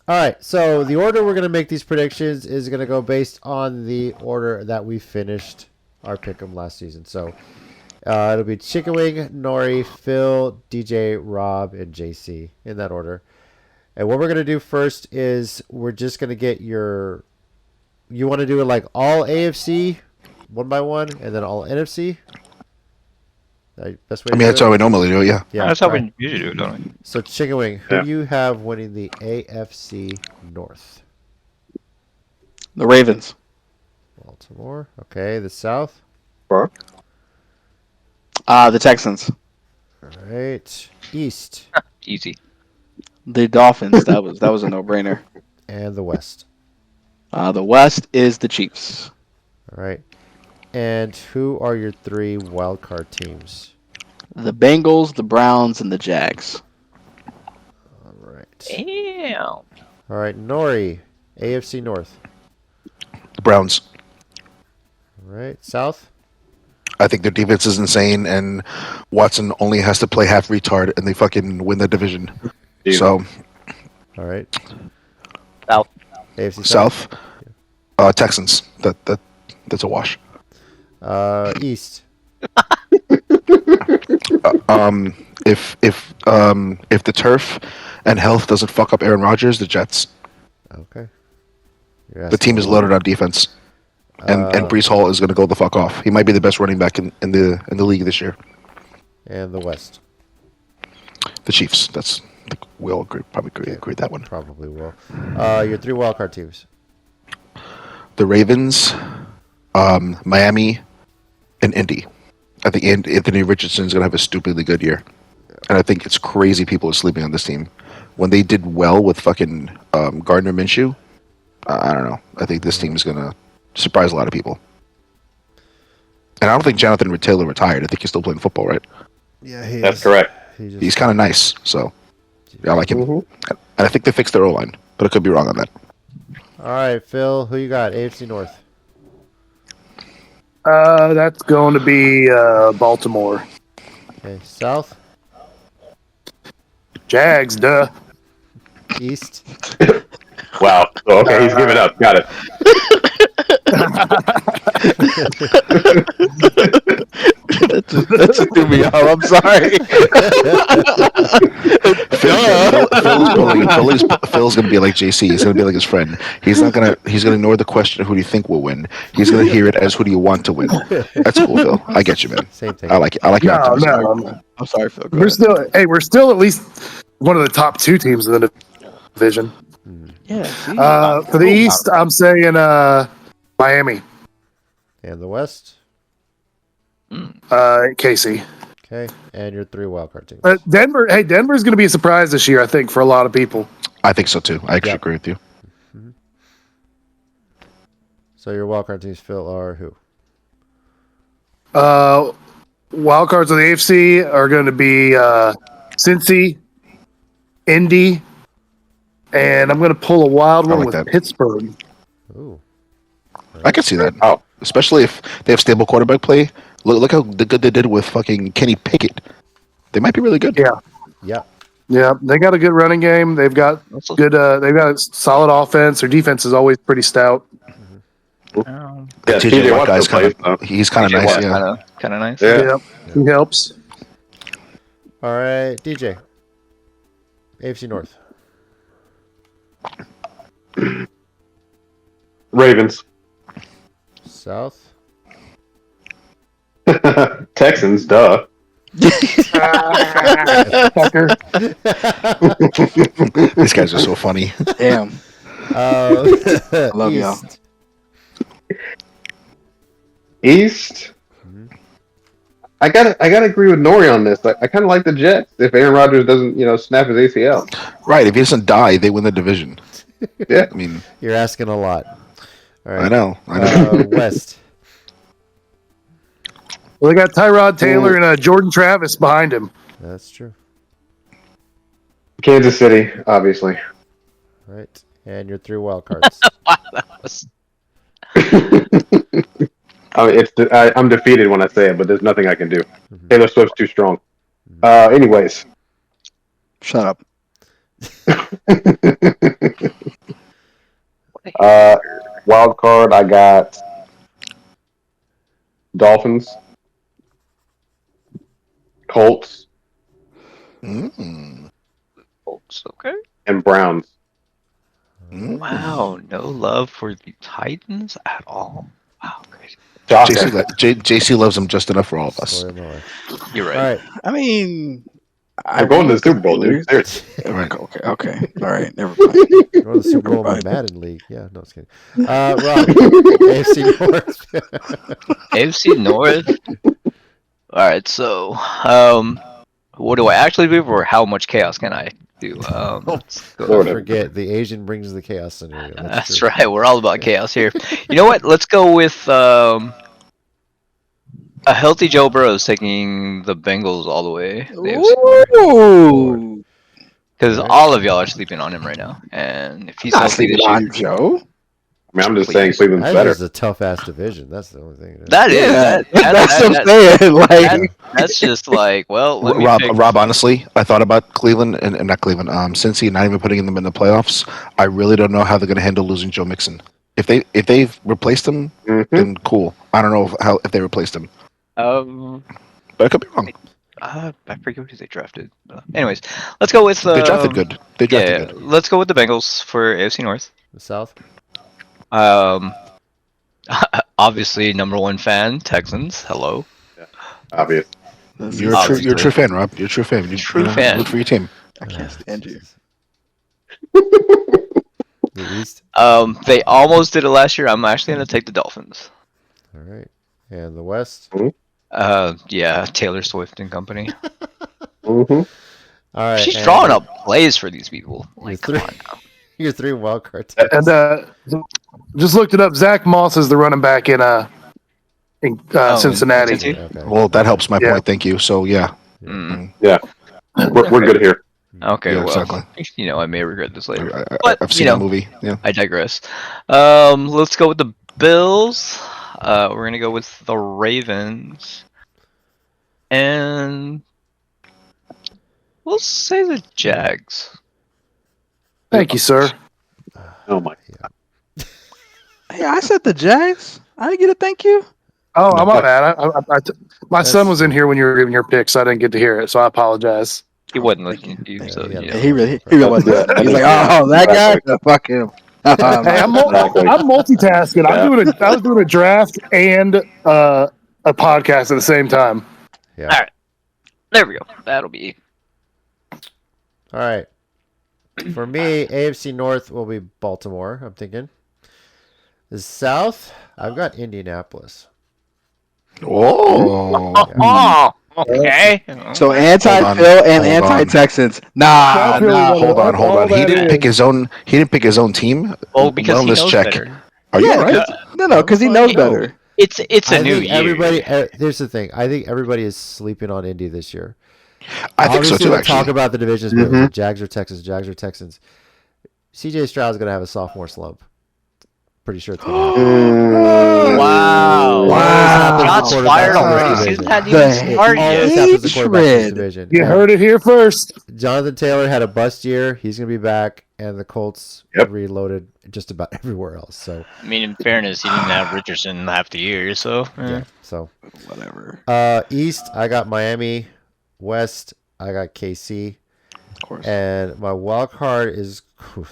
Speaker 1: right. So, the order we're going to make these predictions is going to go based on the order that we finished our pick'em last season. So, it'll be Chicken Wing, Nori, Phil, DJ, Rob, and JC in that order. And what we're going to do first is we're just going to get your... You want to do it like all AFC, one by one, and then all NFC? Best way
Speaker 3: I
Speaker 1: to
Speaker 3: mean,
Speaker 1: do
Speaker 3: that's
Speaker 1: it?
Speaker 3: how we normally do it. Yeah.
Speaker 1: Yeah,
Speaker 4: That's how
Speaker 1: all right.
Speaker 4: we usually do it, don't we?
Speaker 1: So, Chicken Wing, who
Speaker 5: Yeah.
Speaker 1: do you have winning the AFC North?
Speaker 2: The Ravens.
Speaker 1: Baltimore. Okay, the South.
Speaker 5: Bro.
Speaker 2: The Texans.
Speaker 1: All right. East.
Speaker 4: Easy.
Speaker 2: The Dolphins. That was a no-brainer.
Speaker 1: And the West.
Speaker 2: The West is the Chiefs.
Speaker 1: All right. And who are your 3 wildcard teams?
Speaker 2: The Bengals, the Browns, and the Jags.
Speaker 1: All right.
Speaker 4: Damn.
Speaker 1: All right, Nori, AFC North.
Speaker 3: The Browns.
Speaker 1: All right, South.
Speaker 3: I think their defense is insane, and Watson only has to play half retard, and they fucking win the division.
Speaker 5: Easy.
Speaker 3: So
Speaker 1: All right.
Speaker 4: South.
Speaker 1: AFC South.
Speaker 3: Texans. That's a wash.
Speaker 1: East.
Speaker 3: If the turf and health doesn't fuck up Aaron Rodgers, the Jets.
Speaker 1: Okay.
Speaker 3: The team is loaded on defense, and Brees Hall is going to go the fuck off. He might be the best running back in the league this year.
Speaker 1: And the West.
Speaker 3: The Chiefs. I think we all probably agree with that one.
Speaker 1: Probably will. Your 3 wildcard teams.
Speaker 3: The Ravens, Miami, and Indy. I think Anthony Richardson's going to have a stupidly good year. And I think it's crazy people are sleeping on this team. When they did well with fucking Gardner Minshew, I don't know. I think this team is going to surprise a lot of people. And I don't think Jonathan Taylor retired. I think he's still playing football, right?
Speaker 1: Yeah, he
Speaker 5: That's correct.
Speaker 3: He's kind of nice, so yeah, I like him.
Speaker 5: Mhm.
Speaker 3: And I think they fixed their O-line, but I could be wrong on that.
Speaker 1: All right, Phil, who you got? AFC North.
Speaker 6: That's going to be Baltimore.
Speaker 1: Okay, South.
Speaker 6: Jags, duh.
Speaker 1: East.
Speaker 5: Wow. So, okay, he's giving up. Got it.
Speaker 3: That just threw me off. I'm sorry. Phil's gonna be like JC. He's gonna be like his friend. He's gonna ignore the question of who do you think will win. He's gonna hear it as who do you want to win. That's cool, Phil. I get you, man.
Speaker 1: Same thing.
Speaker 3: I like it. I like your
Speaker 6: No,
Speaker 3: optimism.
Speaker 6: no.
Speaker 2: I'm sorry, Phil. Go
Speaker 6: We're
Speaker 2: ahead.
Speaker 6: still at least one of the top 2 teams in the division.
Speaker 2: Yeah. See?
Speaker 6: For the East, I'm saying Miami,
Speaker 1: And the West.
Speaker 6: Casey.
Speaker 1: Okay, and your 3 wildcard teams.
Speaker 6: Denver. Hey, Denver's going to be a surprise this year, I think, for a lot of people.
Speaker 3: I think so too. I actually
Speaker 1: Yep.
Speaker 3: agree with you.
Speaker 1: So your wildcard teams, Phil, are who?
Speaker 6: Wild cards of the AFC are going to be Cincy, Indy, and I'm going to pull a wild one
Speaker 3: like
Speaker 6: with
Speaker 3: that.
Speaker 6: Pittsburgh.
Speaker 1: Ooh.
Speaker 3: I can see that.
Speaker 5: Oh.
Speaker 3: Especially if they have stable quarterback play. Look how good they did with fucking Kenny Pickett. They might be really good.
Speaker 6: Yeah,
Speaker 1: Yep.
Speaker 6: yeah, they got a good running game. They've got good. They've got a solid offense. Their defense is always pretty stout.
Speaker 4: Um,
Speaker 5: Yeah,
Speaker 3: TJ
Speaker 5: TJ
Speaker 3: Watt
Speaker 5: Watt
Speaker 3: guy's
Speaker 5: still
Speaker 3: kind
Speaker 5: plays,
Speaker 3: of he's kind of
Speaker 4: TJ
Speaker 3: nice.
Speaker 4: Watt,
Speaker 3: Yeah.
Speaker 4: kind of nice.
Speaker 5: Yeah.
Speaker 6: He helps.
Speaker 1: All right, DJ. AFC North.
Speaker 5: Ravens.
Speaker 1: South.
Speaker 5: Texans, duh.
Speaker 6: Tucker.
Speaker 3: These guys are so funny.
Speaker 2: Damn.
Speaker 3: Love y'all.
Speaker 1: East.
Speaker 5: East. I gotta agree with Nori on this. I kind of like the Jets if Aaron Rodgers doesn't, snap his ACL.
Speaker 3: Right. If he doesn't die, they win the division.
Speaker 5: Yeah.
Speaker 3: I mean,
Speaker 1: You're asking a lot. All right.
Speaker 3: I know.
Speaker 1: West.
Speaker 6: Well, they got Tyrod Taylor and Jordan Travis behind him.
Speaker 1: That's true.
Speaker 5: Kansas City, obviously.
Speaker 1: All right. And your 3 wild cards.
Speaker 4: Wow, that was
Speaker 5: I'm defeated when I say it, but there's nothing I can do. Taylor Swift's too strong. Anyways.
Speaker 2: Shut up.
Speaker 5: Wild card, I got Dolphins, Colts,
Speaker 4: okay.
Speaker 5: and Browns.
Speaker 4: Wow, no love for the Titans at all. Wow, crazy.
Speaker 3: JC loves them just enough for all of us.
Speaker 1: Story of my life.
Speaker 4: You're right.
Speaker 1: All right.
Speaker 2: I mean,
Speaker 5: I'm going to the Super Bowl, dude. Seriously.
Speaker 3: Right.
Speaker 2: Okay. All right. Never mind.
Speaker 1: You're on the Super Bowl in my Madden league. Yeah, no, it's kidding. Rob, AFC North.
Speaker 4: AFC North. All right, so what do I actually do, or how much chaos can I do? Let's go.
Speaker 1: Don't forget, the Asian brings the chaos scenario.
Speaker 4: That's right. We're all about chaos here. You know what? Let's go with a healthy Joe Burrow is taking the Bengals all the way.
Speaker 2: Ooh.
Speaker 4: Because all of y'all are sleeping on him right now, and if he's
Speaker 2: Not
Speaker 4: healthy
Speaker 2: sleeping
Speaker 4: this
Speaker 2: on
Speaker 4: year,
Speaker 2: Joe.
Speaker 5: I mean, I'm just saying Cleveland's
Speaker 1: That
Speaker 5: better.
Speaker 1: is a tough ass division. That's the only thing.
Speaker 4: that is
Speaker 2: That's
Speaker 4: that-
Speaker 2: what I'm saying. Like,
Speaker 4: that's just like, well, let me pick.
Speaker 3: Rob, honestly, I thought about Cleveland and not Cleveland. Cincy, not even putting them in the playoffs. I really don't know how they're going to handle losing Joe Mixon. If they've replaced him, then cool. I don't know if they replaced him, but I could be wrong.
Speaker 4: I forget who they drafted. Anyways, let's go with.
Speaker 3: They drafted good. They drafted good.
Speaker 4: Let's go with the Bengals for AFC North.
Speaker 1: The South.
Speaker 4: Obviously, number 1 fan, Texans. Hello.
Speaker 5: Obvious.
Speaker 3: You're a true fan, Rob. You're a true fan.
Speaker 4: True fan.
Speaker 3: Root for your team.
Speaker 2: I can't stand you.
Speaker 1: The East.
Speaker 4: They almost did it last year. I'm actually gonna take the Dolphins.
Speaker 1: All right. And the West.
Speaker 4: Yeah, Taylor Swift and company.
Speaker 5: Mm-hmm.
Speaker 1: All right.
Speaker 4: She's
Speaker 1: and
Speaker 4: drawing up plays for these people. Like, come on now.
Speaker 1: Your 3 wild card teams.
Speaker 6: And just looked it up. Zach Moss is the running back in Cincinnati.
Speaker 4: Cincy?
Speaker 1: Okay.
Speaker 3: Well, that helps my
Speaker 6: Yeah.
Speaker 3: point. Thank you. So yeah,
Speaker 5: We're good here.
Speaker 4: Okay,
Speaker 3: Yeah,
Speaker 4: well,
Speaker 3: exactly.
Speaker 4: I may regret this later.
Speaker 3: I've
Speaker 4: But,
Speaker 3: seen
Speaker 4: you
Speaker 3: the
Speaker 4: know,
Speaker 3: movie. Yeah.
Speaker 4: I digress. Let's go with the Bills. We're gonna go with the Ravens, and we'll say the Jags.
Speaker 6: Thank you, sir.
Speaker 5: Oh my.
Speaker 2: Hey, I said the Jags. I didn't get a thank you.
Speaker 6: Oh,
Speaker 3: No.
Speaker 6: I'm not bad. My son
Speaker 1: That's-
Speaker 6: was in here when you were giving your pick, so I didn't get to hear it. So I apologize.
Speaker 4: He wasn't listening to you,
Speaker 1: Yeah,
Speaker 4: so
Speaker 1: he had
Speaker 4: yeah.
Speaker 1: a-
Speaker 2: He really
Speaker 5: Yeah,
Speaker 2: wasn't listening.
Speaker 5: I
Speaker 2: He's
Speaker 5: think,
Speaker 2: like,
Speaker 5: yeah,
Speaker 2: oh, that guy?
Speaker 5: exactly.
Speaker 2: Fuck him.
Speaker 6: Hey, I'm
Speaker 5: Exactly.
Speaker 6: multitasking.
Speaker 5: Yeah.
Speaker 6: I was doing a draft and a podcast at the same time.
Speaker 1: Yeah.
Speaker 4: All right. There we go. That'll be.
Speaker 1: All right. For me, AFC North will be Baltimore, I'm thinking. The South, I've got Indianapolis.
Speaker 3: Oh.
Speaker 4: Oh, okay.
Speaker 2: So
Speaker 3: Hold
Speaker 2: anti-Phil
Speaker 3: on,
Speaker 2: and
Speaker 3: hold on.
Speaker 2: anti-Texans. Nah,
Speaker 6: That's really
Speaker 2: nah.
Speaker 6: what
Speaker 3: Hold on,
Speaker 6: that's
Speaker 3: hold
Speaker 6: all
Speaker 3: on. He
Speaker 6: that
Speaker 3: didn't
Speaker 6: is.
Speaker 3: pick his own. He didn't pick his own team.
Speaker 4: Oh, because he
Speaker 3: Wellness
Speaker 4: knows
Speaker 3: check.
Speaker 4: better.
Speaker 3: Are you
Speaker 2: Yeah,
Speaker 3: all right?
Speaker 2: 'cause- no, because he
Speaker 1: I'm
Speaker 2: knows
Speaker 1: fine.
Speaker 2: better.
Speaker 4: It's a
Speaker 1: I
Speaker 4: new
Speaker 1: think
Speaker 4: year.
Speaker 1: everybody. Here's the thing. I think everybody is sleeping on Indy this year.
Speaker 3: I think so
Speaker 1: Obviously,
Speaker 3: too.
Speaker 1: we'll talk
Speaker 3: Actually,
Speaker 1: about the divisions, but
Speaker 5: Mhm.
Speaker 1: the Jags or Texans. Jags or Texans. CJ Stroud's going to have a sophomore slump. Pretty sure it's going to happen.
Speaker 4: Wow.
Speaker 2: Wow.
Speaker 1: Shots
Speaker 4: Shots
Speaker 1: fired
Speaker 4: fired
Speaker 1: already.
Speaker 4: already.
Speaker 1: Season
Speaker 4: Season hadn't
Speaker 2: The
Speaker 4: even started
Speaker 1: Always
Speaker 4: yet.
Speaker 1: happens to quarterbacks in this
Speaker 2: hatred.
Speaker 1: division.
Speaker 6: You
Speaker 1: And
Speaker 6: heard it here first.
Speaker 1: Jonathan Taylor had a bust year. He's going to be back, and the Colts
Speaker 5: Yep.
Speaker 1: reloaded just about everywhere else. So
Speaker 4: I mean, in fairness, he didn't have Richardson half the year, so.
Speaker 1: yeah. So
Speaker 2: Whatever.
Speaker 1: East, I got Miami. West, I got KC.
Speaker 2: Of course.
Speaker 1: And my wild card is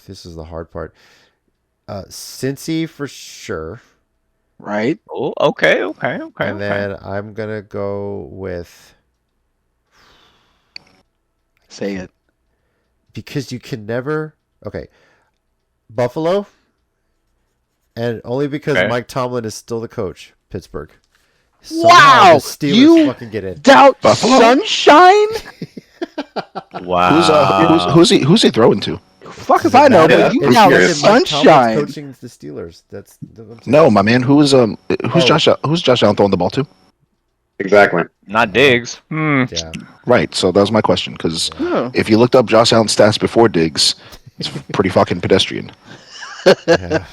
Speaker 1: this is the hard part. Cincy for sure.
Speaker 2: Right?
Speaker 4: Oh, okay.
Speaker 1: And then I'm gonna go with
Speaker 2: Say it.
Speaker 1: because you can never Buffalo. And only because
Speaker 4: Okay.
Speaker 1: Mike Tomlin is still the coach, Pittsburgh.
Speaker 2: Wow!
Speaker 1: The Steelers
Speaker 2: You
Speaker 1: fucking get in.
Speaker 2: Doubt
Speaker 3: Buffalo?
Speaker 2: sunshine?
Speaker 4: Wow.
Speaker 3: who's he throwing to?
Speaker 2: Fuck if I know,
Speaker 5: Yeah,
Speaker 2: but you
Speaker 5: it's
Speaker 2: doubt
Speaker 5: weird.
Speaker 1: Mike Tomlin's
Speaker 2: sunshine.
Speaker 1: coaching the Steelers. That's what I'm saying.
Speaker 3: No, my man. Who's
Speaker 1: Oh.
Speaker 3: Josh Allen throwing the ball to?
Speaker 5: Exactly.
Speaker 4: Not Diggs.
Speaker 1: Yeah.
Speaker 3: Right. So that was my question. Because
Speaker 2: Huh.
Speaker 3: if you looked up Josh Allen's stats before Diggs, it's pretty fucking pedestrian.
Speaker 1: Yeah.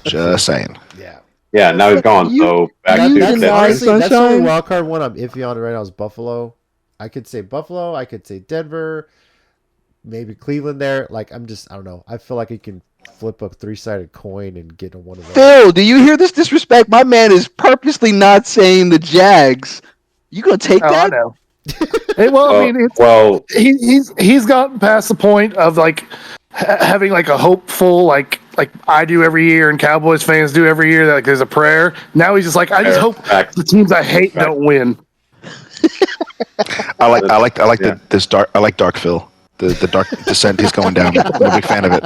Speaker 3: Just saying.
Speaker 1: Yeah.
Speaker 5: Yeah, now he's gone. So back
Speaker 2: you
Speaker 5: to
Speaker 2: deny
Speaker 5: Pittsburgh.
Speaker 1: Honestly, that's the only
Speaker 2: sunshine?
Speaker 1: wild card one I'm iffy on right now is Buffalo. I could say Buffalo. I could say Denver. Maybe Cleveland there. Like, I don't know. I feel like you can flip a 3-sided coin and get on one of those.
Speaker 2: Phil, do you hear this disrespect? My man is purposely not saying the Jags. You gonna take
Speaker 6: Oh, I
Speaker 2: that?
Speaker 6: know. Hey, well, I mean, it's,
Speaker 5: Well,
Speaker 6: he's gotten past the point of like having like a hopeful like I do every year and Cowboys fans do every year that like there's a prayer. Now he's just like I just hope
Speaker 5: Facts.
Speaker 6: the teams I hate don't win.
Speaker 3: I like
Speaker 5: Yeah.
Speaker 3: I like Dark Phil. The dark descent he's going down. I'm a big fan of it.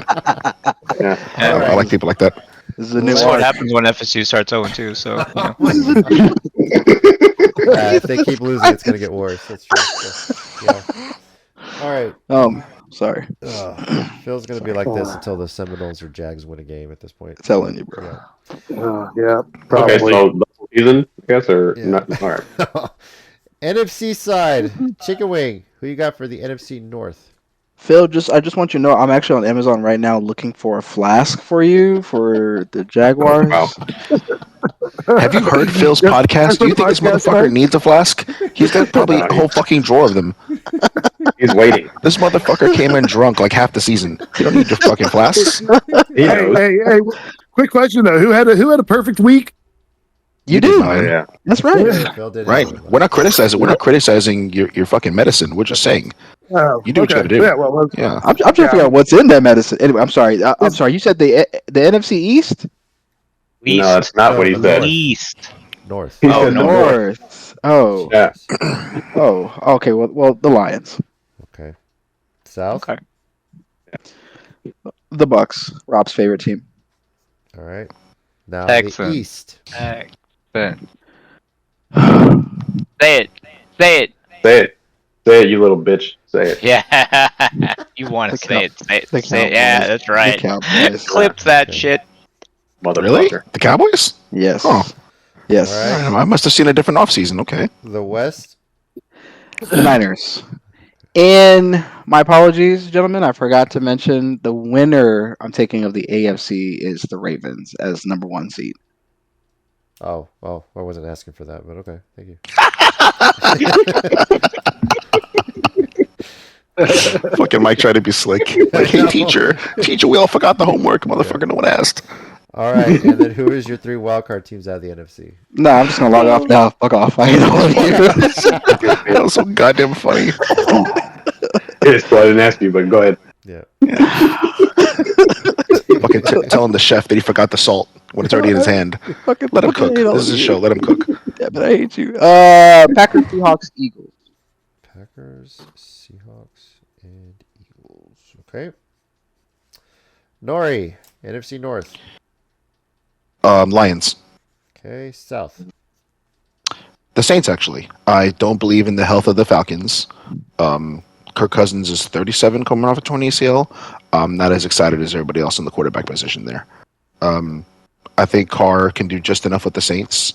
Speaker 5: yeah.
Speaker 3: I like people like that.
Speaker 2: This is a new
Speaker 4: That's what
Speaker 2: one.
Speaker 4: happens when FSU starts 0-2, so. You know.
Speaker 1: If they keep losing, it's going to get worse. That's true. So, yeah. All right.
Speaker 2: Sorry.
Speaker 1: Phil's going to be like this until the Seminoles or Jags win a game at this point.
Speaker 2: Telling you, bro.
Speaker 1: Yeah.
Speaker 6: Yeah, probably.
Speaker 5: Okay, so the whole season, I guess, or
Speaker 1: Yeah.
Speaker 5: not? All right.
Speaker 1: NFC side, Chicken Wing. Who you got for the NFC North?
Speaker 2: Phil, I just want you to know I'm actually on Amazon right now looking for a flask for you for the Jaguars.
Speaker 5: Wow.
Speaker 3: Have you heard Phil's podcast? Do you think this motherfucker needs a flask? He's got probably a whole fucking drawer of them.
Speaker 5: He's waiting.
Speaker 3: This motherfucker came in drunk like half the season. You don't need your fucking flasks.
Speaker 5: He knows.
Speaker 6: Hey, quick question though: who had a perfect week?
Speaker 2: You do.
Speaker 3: man.
Speaker 5: Yeah.
Speaker 2: That's right.
Speaker 1: Yeah, Phil did
Speaker 3: Right.
Speaker 1: have one.
Speaker 3: We're not criticizing. We're not criticizing your fucking medicine. We're just saying.
Speaker 6: Oh,
Speaker 3: You do what you gotta do.
Speaker 6: Yeah, well,
Speaker 3: Yeah.
Speaker 2: I'm trying to figure out what's in that medicine. Anyway, I'm sorry. I'm sorry. You said the NFC East?
Speaker 5: No, that's not what he
Speaker 1: No,
Speaker 5: said.
Speaker 4: East.
Speaker 1: North.
Speaker 5: He
Speaker 4: Oh,
Speaker 5: said
Speaker 4: no.
Speaker 2: North. Oh.
Speaker 5: Yeah.
Speaker 2: Oh. Okay. Well, the Lions,
Speaker 1: Okay. South.
Speaker 4: Okay.
Speaker 2: the Bucks, Rob's favorite team.
Speaker 1: All right. Now
Speaker 4: Texans.
Speaker 1: the East.
Speaker 4: Say it.
Speaker 5: Say it, you little bitch. Say it.
Speaker 4: Yeah. You want to
Speaker 2: The
Speaker 4: say it. Say it.
Speaker 2: the
Speaker 4: Say it. Yeah,
Speaker 2: Cowboys.
Speaker 4: that's right.
Speaker 2: The Cowboys.
Speaker 4: Clip that
Speaker 1: Okay.
Speaker 4: shit.
Speaker 3: Really?
Speaker 5: Motherfucker.
Speaker 3: The Cowboys?
Speaker 2: Yes.
Speaker 3: Oh.
Speaker 2: Yes.
Speaker 1: All right.
Speaker 3: I must have seen a different offseason. Okay.
Speaker 1: The West.
Speaker 2: The Niners. And my apologies, gentlemen. I forgot to mention the winner I'm taking of the AFC is the Ravens as number 1 seed.
Speaker 1: Oh, well, I wasn't asking for that, but okay. Thank you.
Speaker 3: Fucking Mike tried to be slick. Like, hey, teacher, we all forgot the homework. Motherfucker, no one asked.
Speaker 1: All right, and then who is your 3 wildcard teams out of the NFC?
Speaker 2: No, I'm just gonna log off now. Fuck off. I ain't know what
Speaker 3: That was so goddamn funny.
Speaker 5: It is, so I didn't ask you, but go ahead.
Speaker 1: Yeah.
Speaker 3: Fucking telling the chef that he forgot the salt when it's already in his hand.
Speaker 2: Fucking
Speaker 3: Let him
Speaker 2: fucking
Speaker 3: cook.
Speaker 2: hate all
Speaker 3: This is
Speaker 2: of
Speaker 3: a
Speaker 2: you.
Speaker 3: show. Let him cook.
Speaker 2: Yeah, but I hate you. Packers, Seahawks, Eagles.
Speaker 1: Packers, Seahawks, and Eagles. Okay. Nori, NFC North.
Speaker 3: Lions.
Speaker 1: Okay, South.
Speaker 3: The Saints, actually. I don't believe in the health of the Falcons. Kirk Cousins is 37 coming off a 20 ACL. I'm not as excited as everybody else in the quarterback position there. I think Carr can do just enough with the Saints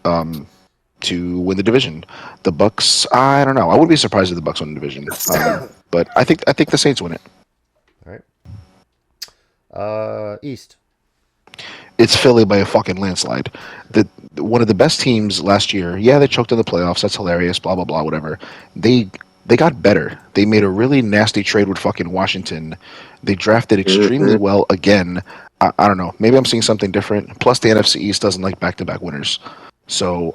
Speaker 3: to win the division. The Bucks, I don't know. I wouldn't be surprised if the Bucks win the division. But I think the Saints win it.
Speaker 1: All right. East.
Speaker 3: It's Philly by a fucking landslide. One of the best teams last year. Yeah, they choked in the playoffs. That's hilarious. Blah blah blah. Whatever. They got better. They made a really nasty trade with fucking Washington. They drafted extremely well again. I don't know. Maybe I'm seeing something different. Plus, the NFC East doesn't like back-to-back winners. So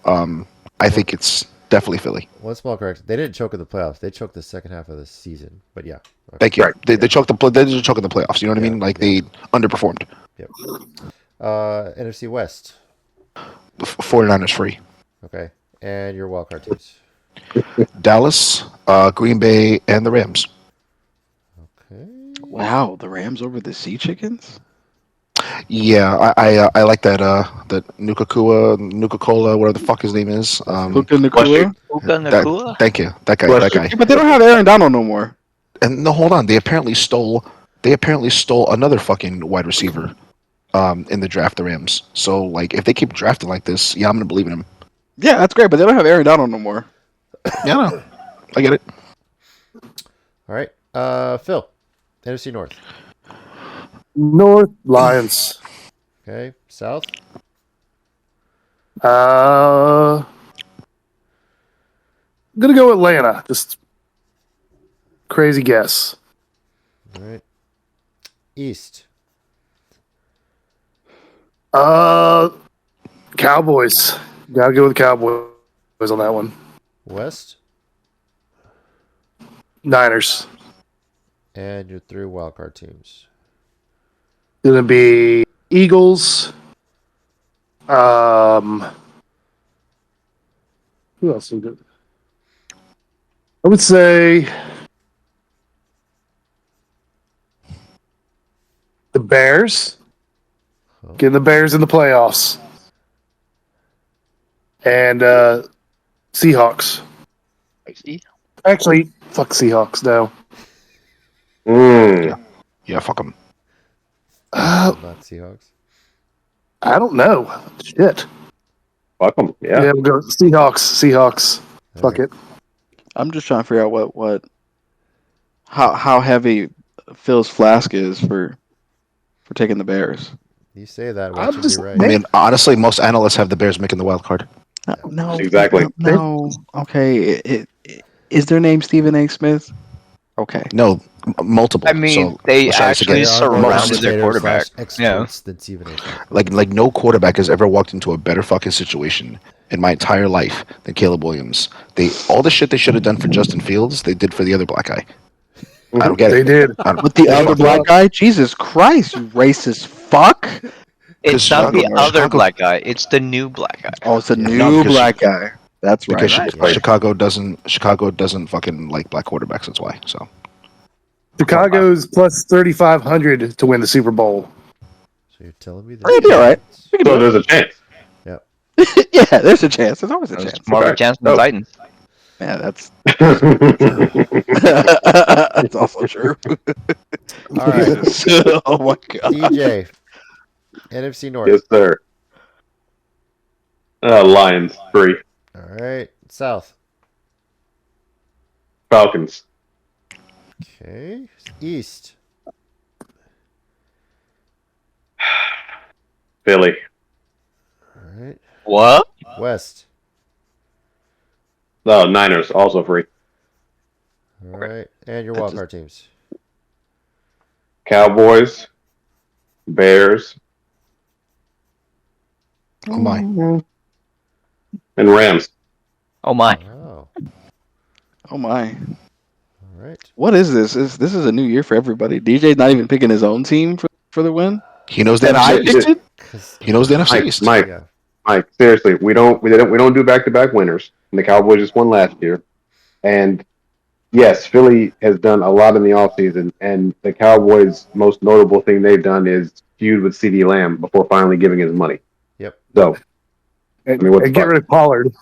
Speaker 3: I think it's definitely Philly.
Speaker 1: One small correction. They didn't choke in the playoffs. They choked the second half of the season. But yeah. Okay.
Speaker 3: Thank you.
Speaker 5: Right.
Speaker 3: They choked they didn't choke in the playoffs. You know what I mean? Like they underperformed.
Speaker 1: Yep. NFC West.
Speaker 3: 49ers free.
Speaker 1: Okay. And your wildcard teams.
Speaker 3: Dallas, Green Bay, and the Rams.
Speaker 1: Okay.
Speaker 2: Wow, the Rams over the Sea Chickens?
Speaker 3: Yeah, I like that Nuka-Cola, whatever the fuck his name is.
Speaker 2: Puka Nacua?
Speaker 4: Puka
Speaker 3: That,
Speaker 4: Nakua?
Speaker 3: thank you, that guy.
Speaker 5: Bless
Speaker 3: That
Speaker 5: you.
Speaker 3: guy.
Speaker 2: Yeah, but they don't have Aaron Donald no more.
Speaker 3: And no, hold on. They apparently stole another fucking wide receiver, in the draft. The Rams. So like, if they keep drafting like this, yeah, I'm gonna believe in them.
Speaker 2: Yeah, that's great, but they don't have Aaron Donald no more.
Speaker 3: Yeah, no, I get it.
Speaker 1: All right. Phil. NFC North.
Speaker 6: North Lions.
Speaker 1: Okay. South.
Speaker 6: I'm gonna go Atlanta. Just crazy guess.
Speaker 1: All right. East.
Speaker 6: Cowboys. Gotta go with Cowboys on that one.
Speaker 1: West.
Speaker 6: Niners.
Speaker 1: And your 3 wildcard teams.
Speaker 6: Gonna be Eagles. Who else is good? I would say the Bears. Getting the Bears in the playoffs. And Seahawks.
Speaker 4: I see.
Speaker 6: Actually, fuck Seahawks now.
Speaker 3: Yeah, fuck them.
Speaker 1: Not Seahawks.
Speaker 6: I don't know. Shit.
Speaker 5: Fuck them.
Speaker 6: Yeah,
Speaker 5: Yeah.
Speaker 6: we'll go Seahawks.
Speaker 1: All
Speaker 6: Fuck
Speaker 1: right.
Speaker 6: it.
Speaker 2: I'm just trying to figure out how heavy Phil's flask is for taking the Bears.
Speaker 1: You say that.
Speaker 6: I'm
Speaker 1: Watch it
Speaker 6: just-
Speaker 1: be right.
Speaker 3: I mean, honestly, most analysts have the Bears making the wild card.
Speaker 2: No,
Speaker 5: Exactly.
Speaker 2: No. Okay. Is their name Stephen A. Smith? Okay.
Speaker 3: No, multiple.
Speaker 4: I mean,
Speaker 3: So,
Speaker 4: they
Speaker 3: let's try this
Speaker 4: actually
Speaker 3: again.
Speaker 4: surrounded their
Speaker 1: commentators
Speaker 4: quarterback.
Speaker 1: / experts than Stephen A. Smith.
Speaker 3: Like no quarterback has ever walked into a better fucking situation in my entire life than Caleb Williams. All the shit they should have done for Justin Fields, they did for the other black guy. I don't get
Speaker 6: They
Speaker 3: it.
Speaker 6: did.
Speaker 3: I don't-
Speaker 2: With the other black guy? Jesus Christ, you racist fuck.
Speaker 4: It's not the
Speaker 3: Chicago-
Speaker 4: other
Speaker 3: Chicago-
Speaker 4: black guy. It's the new black guy.
Speaker 2: Oh, it's a
Speaker 1: Yeah.
Speaker 2: new
Speaker 3: No, because
Speaker 2: black guy. That's right.
Speaker 3: Because Chicago doesn't fucking like black quarterbacks. That's why. So
Speaker 6: Chicago's plus 3,500 to win the Super Bowl.
Speaker 1: So you're telling me that?
Speaker 2: Oh, you'll be all right. We can
Speaker 5: So
Speaker 2: do
Speaker 5: there's a chance.
Speaker 2: it. Yeah, there's a chance. There's always a chance.
Speaker 4: More of a
Speaker 5: Okay.
Speaker 4: chance than the
Speaker 5: Oh.
Speaker 4: Titans.
Speaker 2: Yeah, that's
Speaker 5: Yes,
Speaker 2: that's also true.
Speaker 1: All right.
Speaker 2: Oh my god.
Speaker 1: DJ. NFC North.
Speaker 5: sir. Lions 3.
Speaker 1: All right. South.
Speaker 5: Falcons.
Speaker 1: Okay. East.
Speaker 5: Philly.
Speaker 1: All right.
Speaker 4: What?
Speaker 1: West.
Speaker 5: No, Niners also free.
Speaker 1: All right. And your
Speaker 2: That's
Speaker 1: wildcard teams.
Speaker 5: Cowboys. Bears.
Speaker 3: Oh my.
Speaker 5: And Rams.
Speaker 4: Oh my.
Speaker 1: Wow.
Speaker 2: Oh my.
Speaker 1: All right.
Speaker 2: What is this? This is a new year for everybody. DJ's not even picking his own team for the win.
Speaker 3: He knows the
Speaker 2: Then I
Speaker 3: NFC
Speaker 2: picked
Speaker 3: East.
Speaker 2: it.
Speaker 3: He knows the NFC
Speaker 5: Mike,
Speaker 3: East.
Speaker 5: Mike,
Speaker 1: Yeah.
Speaker 5: Mike. Seriously, we don't do back-to-back winners. And the Cowboys just won last year. And yes, Philly has done a lot in the offseason, and the Cowboys' most notable thing they've done is feud with CD Lamb before finally giving his money.
Speaker 1: Yep.
Speaker 5: So,
Speaker 6: And,
Speaker 5: mean, what the
Speaker 6: and get
Speaker 5: fuck?
Speaker 6: rid of Pollard.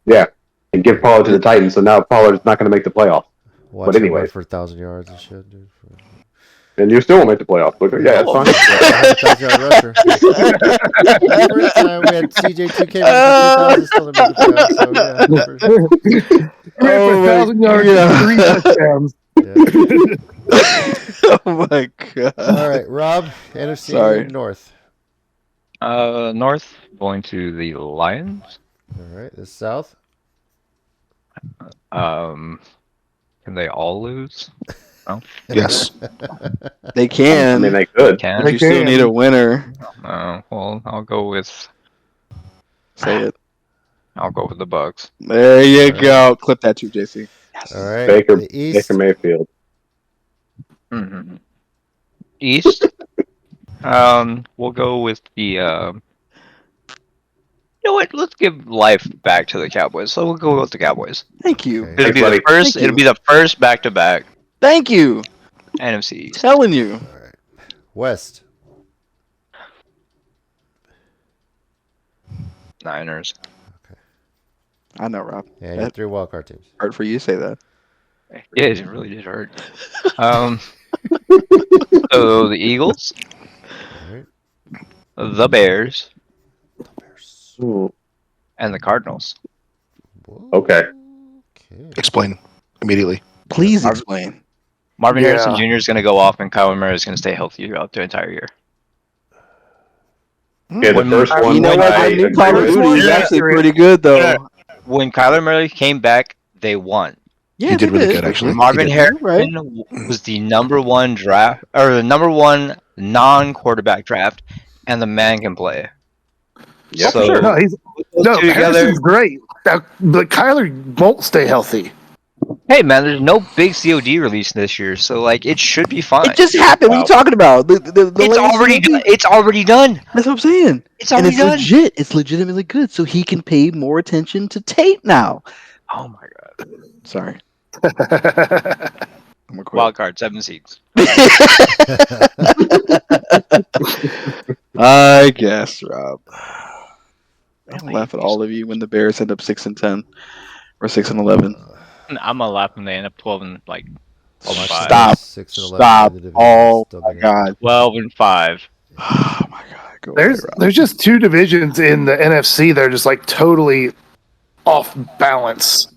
Speaker 5: yeah, and give Pollard to the Titans. So now Pollard's not going to make the playoffs.
Speaker 1: Watch him run
Speaker 5: anyways.
Speaker 1: for 1,000 yards and shit, dude.
Speaker 5: And you still won't make the playoffs. But yeah, that's fine.
Speaker 1: 100,000 yard rusher. First time we had CJ2 came in for 3,000, still didn't make the playoffs. So yeah.
Speaker 6: He ran for 1,000 yards and 3 touchdowns.
Speaker 1: Yeah.
Speaker 2: Oh my god.
Speaker 1: All right, Rob, NFC
Speaker 2: Sorry.
Speaker 1: North.
Speaker 4: North going to the Lions.
Speaker 1: All right, the South.
Speaker 4: Can they all lose?
Speaker 3: Yes.
Speaker 2: They
Speaker 5: I
Speaker 2: can.
Speaker 5: mean, they could.
Speaker 4: Can?
Speaker 2: But you still need a winner.
Speaker 4: Well, I'll go with
Speaker 2: Say it.
Speaker 4: the Bucks.
Speaker 2: There you
Speaker 1: All right.
Speaker 2: go. Clip that too, JC.
Speaker 1: All right,
Speaker 5: Baker,
Speaker 1: the East.
Speaker 5: Baker Mayfield.
Speaker 4: Mhm. East. We'll go with the. You know what? Let's give life back to the Cowboys. So we'll go with the Cowboys.
Speaker 2: Thank you.
Speaker 1: Okay.
Speaker 4: It'll be
Speaker 5: buddy.
Speaker 4: the first.
Speaker 2: Thank
Speaker 4: It'll
Speaker 2: you.
Speaker 4: be the first back-to-back
Speaker 2: Thank you.
Speaker 4: NFC East.
Speaker 2: Telling you.
Speaker 1: All right, West.
Speaker 4: Niners.
Speaker 2: I know, Rob.
Speaker 1: And you
Speaker 2: That
Speaker 1: 3 wildcard teams.
Speaker 2: hard for you to say that.
Speaker 4: Yeah, it really did hurt. So the Eagles,
Speaker 1: All right.
Speaker 4: the Bears,
Speaker 1: Bears.
Speaker 5: Ooh,
Speaker 4: and the Cardinals.
Speaker 1: Whoa.
Speaker 5: Okay.
Speaker 1: Okay.
Speaker 3: Explain immediately.
Speaker 2: Please
Speaker 4: Are-
Speaker 2: explain.
Speaker 4: Marvin
Speaker 6: Yeah.
Speaker 4: Harrison Jr. is going to go off, and Kyler Murray is going to stay healthy throughout the entire year.
Speaker 5: Yeah, the
Speaker 4: When-
Speaker 5: first one.
Speaker 2: You know
Speaker 4: when
Speaker 2: what?
Speaker 4: I
Speaker 2: That new
Speaker 5: agree
Speaker 2: Call of
Speaker 5: with.
Speaker 2: Duty is
Speaker 6: Yeah.
Speaker 2: actually pretty good, though.
Speaker 4: Yeah. When Kyler Murray came back, they won.
Speaker 2: Yeah,
Speaker 3: He did
Speaker 2: they
Speaker 3: really good, actually.
Speaker 4: Marvin
Speaker 3: He did.
Speaker 4: Harrison
Speaker 2: Right.
Speaker 4: was the number one draft or the number one non-quarterback draft, and the man can play.
Speaker 5: Yeah,
Speaker 4: so,
Speaker 5: for sure.
Speaker 6: No, he's
Speaker 4: those
Speaker 6: no
Speaker 4: two together.
Speaker 6: Harrison's great. But Kyler won't stay healthy.
Speaker 4: Hey man, there's no big COD release this year, so like it should be fine.
Speaker 2: It just happened. What are you talking about? The
Speaker 4: it's
Speaker 2: latest
Speaker 4: already
Speaker 2: COD?
Speaker 4: done. It's already done.
Speaker 2: That's what I'm saying.
Speaker 4: It's
Speaker 2: And
Speaker 4: already
Speaker 2: it's
Speaker 4: done.
Speaker 2: legit. It's legitimately good. So he can pay more attention to tape now.
Speaker 4: Oh my god.
Speaker 2: Sorry. I'm gonna quit.
Speaker 4: Wild card, 7 seeds.
Speaker 2: I guess, Rob. I'll laugh at all of you when the Bears end up 6-10 or 6-11.
Speaker 7: I'm gonna laugh when they end up 12 and like
Speaker 1: How much
Speaker 2: Stop.
Speaker 1: is 6 and 11
Speaker 2: Stop.
Speaker 1: in the division?
Speaker 2: Oh
Speaker 1: Still
Speaker 2: my
Speaker 1: gonna-
Speaker 2: god.
Speaker 7: 12 and 5.
Speaker 2: Oh my god. Go away,
Speaker 6: There's
Speaker 2: Rob.
Speaker 6: there's just 2 divisions in the NFC that are just like totally off balance.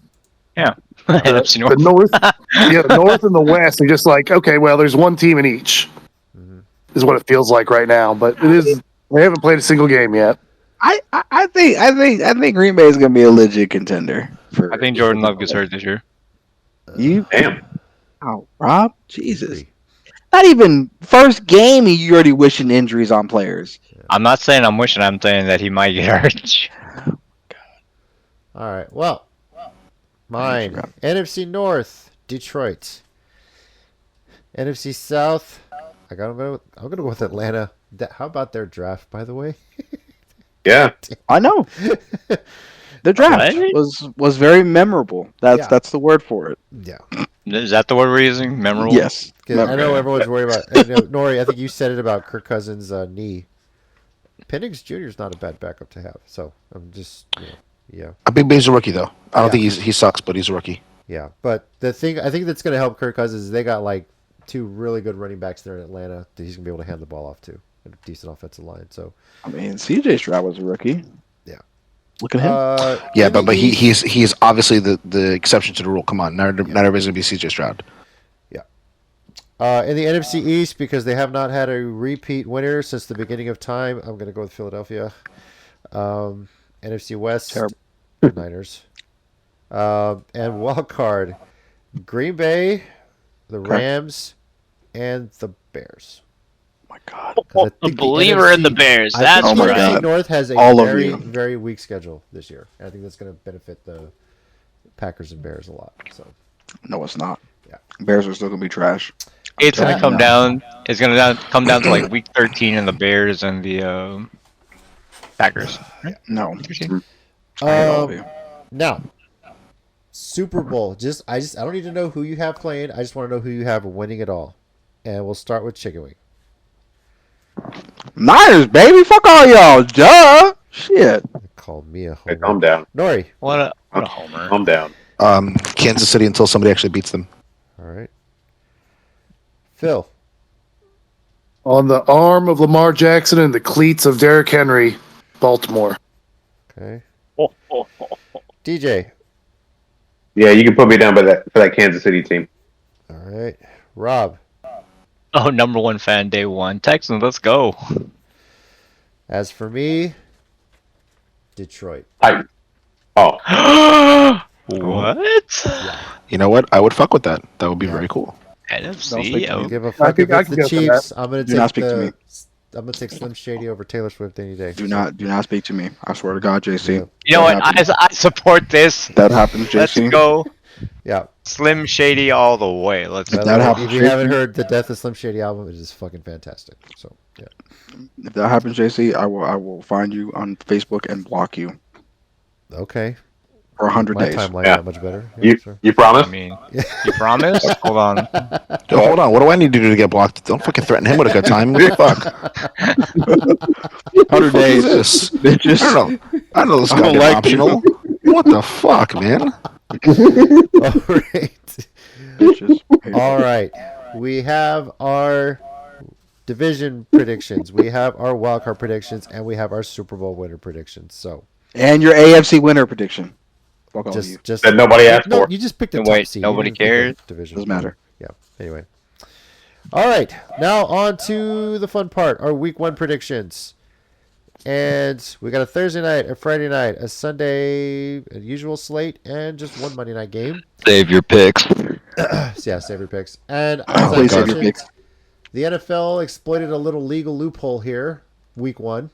Speaker 7: NFC
Speaker 6: The
Speaker 7: North.
Speaker 6: North, yeah, the North and the West are just like, okay, well, there's one team in each,
Speaker 1: Mhm.
Speaker 6: is what it feels like right now. But it is they haven't played a single game yet.
Speaker 2: I think Green Bay is gonna be a legit contender. For
Speaker 7: I think Jordan Love gets hurt this year.
Speaker 2: you.
Speaker 5: Damn.
Speaker 2: Oh, Rob, Jesus!
Speaker 1: Three.
Speaker 2: Not even first game. You already wishing injuries on players.
Speaker 7: I'm not saying I'm wishing. I'm saying that he might get hurt.
Speaker 1: All right. Well, mine.
Speaker 2: Rob.
Speaker 1: NFC North, Detroit. NFC South, I'm gonna go with Atlanta. How about their draft, by the way?
Speaker 5: Yeah.
Speaker 2: I know the draft
Speaker 7: What?
Speaker 2: was very memorable.
Speaker 1: Yeah.
Speaker 2: That's the word for it.
Speaker 1: Yeah.
Speaker 7: Is that the word we're using? Memorable?
Speaker 2: Yes.
Speaker 1: 'Cause I know everyone's worried about. Nori, I think you said it about Kirk Cousins' knee. Penix Jr. is not a bad backup to have. So I'm just, yeah.
Speaker 3: I think he's a rookie, though. I don't
Speaker 1: Yeah.
Speaker 3: think he sucks, but he's a rookie.
Speaker 1: Yeah, but the thing I think that's going to help Kirk Cousins is they got like 2 really good running backs there in Atlanta that he's going to be able to hand the ball off to. A decent offensive line. So,
Speaker 2: I mean, CJ Stroud was a rookie.
Speaker 1: Yeah.
Speaker 2: Look at him.
Speaker 3: Yeah,
Speaker 1: in the
Speaker 3: but
Speaker 1: East-
Speaker 3: he's obviously the exception to the rule. Come on, not everybody's gonna be CJ Stroud.
Speaker 1: in the NFC East, because they have not had a repeat winner since the beginning of time, I'm going to go with Philadelphia. NFC West,
Speaker 2: Terrible.
Speaker 1: Niners. And wild card, Green Bay, the
Speaker 2: Okay.
Speaker 1: Rams, and the Bears.
Speaker 2: my God.
Speaker 1: 'Cause I
Speaker 4: A
Speaker 1: think the
Speaker 4: believer in the
Speaker 1: NFC
Speaker 4: Bears.
Speaker 1: I
Speaker 4: That's
Speaker 1: think
Speaker 2: Oh
Speaker 1: the
Speaker 2: my
Speaker 4: right.
Speaker 1: NFC
Speaker 2: God.
Speaker 1: North has a
Speaker 2: All of
Speaker 1: very,
Speaker 2: you.
Speaker 1: very weak schedule this year. And I think that's going to benefit the Packers and Bears a lot. So
Speaker 2: No, it's not.
Speaker 1: Yeah.
Speaker 2: Bears are still gonna be trash.
Speaker 4: It's gonna
Speaker 1: Yeah.
Speaker 4: come down. It's gonna come down to like week 13 in the Bears and the Packers. Right?
Speaker 2: No.
Speaker 4: 13?
Speaker 2: I hate all of you.
Speaker 1: Now, Super Bowl. I don't need to know who you have playing. I just want to know who you have winning it all. And we'll start with Chicken Wing.
Speaker 2: Niners, baby. Fuck all y'all. Duh. Shit.
Speaker 1: Call me a
Speaker 5: Hey,
Speaker 1: homer.
Speaker 5: calm down.
Speaker 1: Nori.
Speaker 4: What a homer.
Speaker 5: Calm down.
Speaker 3: Kansas City until somebody actually beats them.
Speaker 1: All right. Phil.
Speaker 6: On the arm of Lamar Jackson and the cleats of Derrick Henry, Baltimore.
Speaker 1: Okay. DJ.
Speaker 5: Yeah, you can put me down for that Kansas City team.
Speaker 1: All right. Rob.
Speaker 7: Oh, number one fan day one. Texans, let's go.
Speaker 1: As for me, Detroit.
Speaker 5: Oh,
Speaker 7: What?
Speaker 3: You know what? I would fuck with that. That would be
Speaker 1: Yeah.
Speaker 3: very cool.
Speaker 7: NFC.
Speaker 1: I
Speaker 7: Oh,
Speaker 1: give a fuck
Speaker 6: think
Speaker 1: if
Speaker 6: I
Speaker 1: it's
Speaker 6: can
Speaker 1: the
Speaker 6: go for
Speaker 1: Chiefs. I'm gonna
Speaker 2: Do not
Speaker 1: take
Speaker 2: speak to me.
Speaker 1: I'm gonna take Slim Shady over Taylor Swift any day.
Speaker 2: Do not speak to me. I swear to God, JC.
Speaker 1: Yeah.
Speaker 4: You know what?
Speaker 2: That happens.
Speaker 4: I support this.
Speaker 2: That happens,
Speaker 4: Let's
Speaker 2: JC.
Speaker 4: go.
Speaker 1: Yeah.
Speaker 4: Slim Shady all the way. Let's
Speaker 1: By the
Speaker 2: that
Speaker 1: way,
Speaker 2: happens,
Speaker 1: if you
Speaker 2: Jason-
Speaker 1: haven't heard the Death of Slim Shady album, it is fucking fantastic. So yeah.
Speaker 2: If that happens, JC, I will find you on Facebook and block you
Speaker 1: Okay.
Speaker 2: for 100
Speaker 1: My
Speaker 2: days.
Speaker 1: timeline
Speaker 5: Yeah.
Speaker 1: that much better. Yeah,
Speaker 5: you
Speaker 1: sure.
Speaker 5: you
Speaker 7: I
Speaker 5: promise?
Speaker 7: mean, you promise? Hold on.
Speaker 3: Yo, hold on. What do I need to do to get blocked? Don't fucking threaten him with a good time. What the fuck?
Speaker 2: 100
Speaker 3: What is
Speaker 2: days.
Speaker 3: this?
Speaker 2: Bitches.
Speaker 3: I don't know. I know this
Speaker 2: I don't
Speaker 3: goddamn
Speaker 2: like
Speaker 3: optional. What the fuck, man?
Speaker 1: All right.
Speaker 2: Bitches.
Speaker 1: All right. We have our division predictions. We have our wildcard predictions, and we have our Super Bowl winner predictions. So
Speaker 2: And your AFC winner prediction. Fuck all of you.
Speaker 1: just
Speaker 5: That nobody asked
Speaker 1: no,
Speaker 5: for.
Speaker 1: you just picked the
Speaker 4: And
Speaker 1: top
Speaker 4: wait,
Speaker 1: seed.
Speaker 4: nobody
Speaker 1: You didn't pick a
Speaker 4: cares?
Speaker 1: Division.
Speaker 2: Doesn't matter.
Speaker 1: Yeah. Anyway. All right. Now on to the fun part. Our Week 1 predictions. And we got a Thursday night, a Friday night, a Sunday, a usual slate, and just one Monday night game.
Speaker 7: Save your picks.
Speaker 1: So yeah, save your picks. And as I
Speaker 2: Please save your
Speaker 1: mentioned,
Speaker 2: picks.
Speaker 1: the NFL exploited a little legal loophole here, Week 1.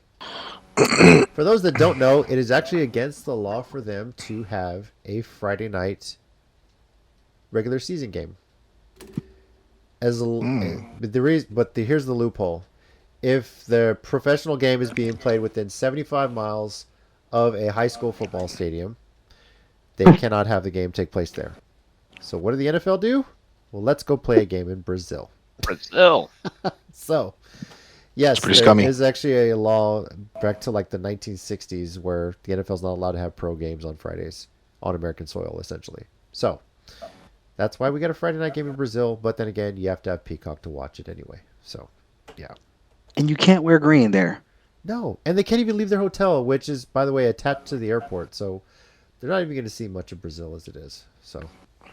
Speaker 1: For those that don't know, it is actually against the law for them to have a Friday night regular season game. Here's the loophole. If the professional game is being played within 75 miles of a high school football stadium, they cannot have the game take place there. So what did the NFL do? Well, let's go play a game in Brazil.
Speaker 4: Brazil.
Speaker 1: So, yes,
Speaker 3: pretty
Speaker 1: there
Speaker 3: scummy.
Speaker 1: is actually a law back to like the 1960s where the NFL is not allowed to have pro games on Fridays on American soil, essentially. So, that's why we got a Friday night game in Brazil. But then again, you have to have Peacock to watch it anyway. So, yeah.
Speaker 2: And you can't wear green there.
Speaker 1: No, and they can't even leave their hotel, which is, by the way, attached to the airport. So, they're not even going to see much of Brazil as it is. So,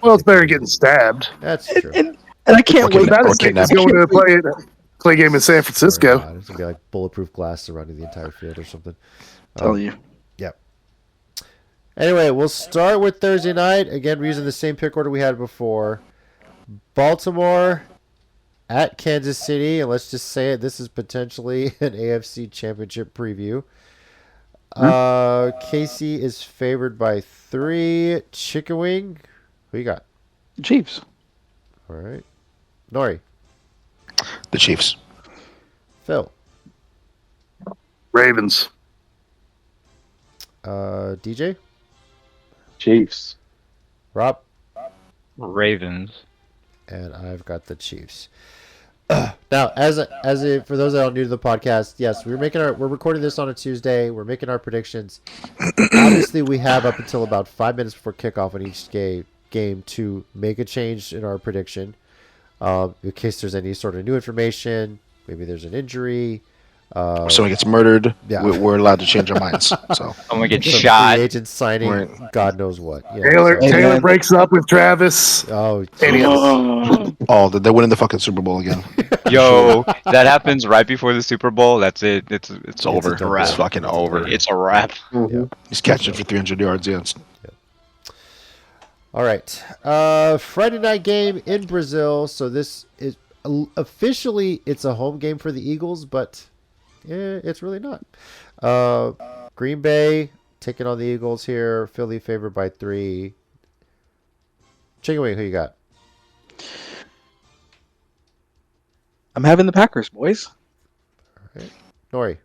Speaker 6: Well, it's better getting stabbed.
Speaker 1: that's true.
Speaker 2: And I can't
Speaker 3: Okay,
Speaker 2: wait.
Speaker 3: now-
Speaker 6: That
Speaker 3: or
Speaker 6: is
Speaker 3: kidnapped.
Speaker 6: going to play a game in San Francisco.
Speaker 1: It's going to be like bulletproof glass surrounding the entire field or something.
Speaker 2: Tell you.
Speaker 1: Yep. Anyway, we'll start with Thursday night. Again, we're using the same pick order we had before. Baltimore at Kansas City. And let's just say it, this is potentially an AFC Championship preview. Casey is favored by 3. Chicken Wing. Who you got?
Speaker 2: Chiefs.
Speaker 1: All right. Nori.
Speaker 3: The Chiefs.
Speaker 1: Phil.
Speaker 6: Ravens.
Speaker 1: DJ.
Speaker 5: Chiefs.
Speaker 1: Rob.
Speaker 7: Ravens.
Speaker 1: And I've got the Chiefs. Now, for those that are new to the podcast, yes, we're recording this on a Tuesday. We're making our predictions. Obviously, we have up until about 5 minutes before kickoff on each game to make a change in our prediction. In case there's any sort of new information, maybe there's an injury.
Speaker 3: Or someone gets murdered.
Speaker 1: Yeah.
Speaker 3: We're allowed to change our minds. So
Speaker 4: Someone gets
Speaker 1: Some
Speaker 4: shot.
Speaker 1: free agent signing,
Speaker 3: Right.
Speaker 1: God knows what. Yeah,
Speaker 6: Taylor
Speaker 1: so-
Speaker 6: Taylor breaks up with Travis.
Speaker 1: Oh,
Speaker 6: Idiots.
Speaker 3: they're winning the fucking Super Bowl again.
Speaker 7: Yo, that happens right before the Super Bowl. That's it. It's over.
Speaker 1: done
Speaker 3: It's
Speaker 1: deal.
Speaker 3: fucking over.
Speaker 7: It's a wrap.
Speaker 3: He's catching for 300 yards. Yeah.
Speaker 1: All right. Friday night game in Brazil. So this is officially it's a home game for the Eagles, but it's really not. Green Bay taking on the Eagles here. Philly favored by 3. Chicken wing, who you got?
Speaker 2: I'm having the Packers, boys.
Speaker 1: All right. Nori.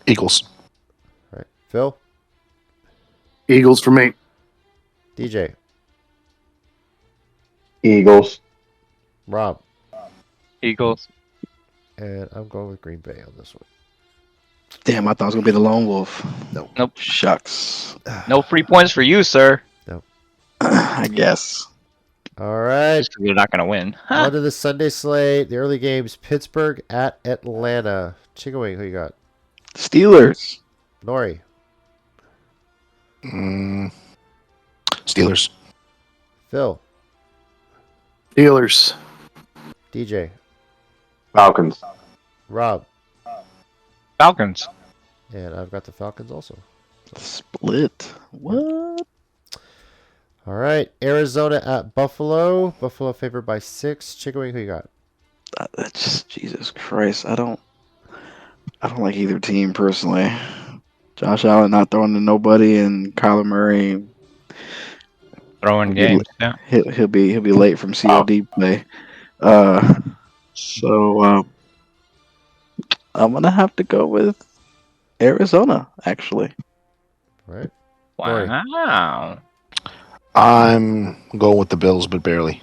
Speaker 3: Eagles.
Speaker 1: All right. Phil.
Speaker 6: Eagles for me.
Speaker 1: DJ.
Speaker 5: Eagles.
Speaker 1: Rob.
Speaker 7: Eagles.
Speaker 1: And I'm going with Green Bay on this one.
Speaker 2: Damn, I thought it was gonna be the lone wolf.
Speaker 7: Nope.
Speaker 2: Shucks.
Speaker 7: No free points for you, sir.
Speaker 2: I guess.
Speaker 1: All right.
Speaker 7: Just 'cause you're not gonna win.
Speaker 1: On to the Sunday slate. The early games: Pittsburgh at Atlanta. Chicken wing, who you got?
Speaker 2: Steelers.
Speaker 1: Nori.
Speaker 3: Steelers.
Speaker 1: Phil.
Speaker 6: Steelers.
Speaker 1: DJ.
Speaker 5: Falcons.
Speaker 1: Rob.
Speaker 7: Falcons.
Speaker 1: And I've got the Falcons also.
Speaker 2: Split. What?
Speaker 1: All right. Arizona at Buffalo. Buffalo favored by 6. Chicken wing, who you got?
Speaker 2: That's just Jesus Christ. I don't like either team personally. Josh Allen not throwing to nobody, and Kyler Murray
Speaker 7: Throwing games. Yeah.
Speaker 2: he'll be late from COD play. So I'm gonna have to go with Arizona. Actually,
Speaker 1: All right.
Speaker 7: Wow.
Speaker 3: I'm going with the Bills, but barely.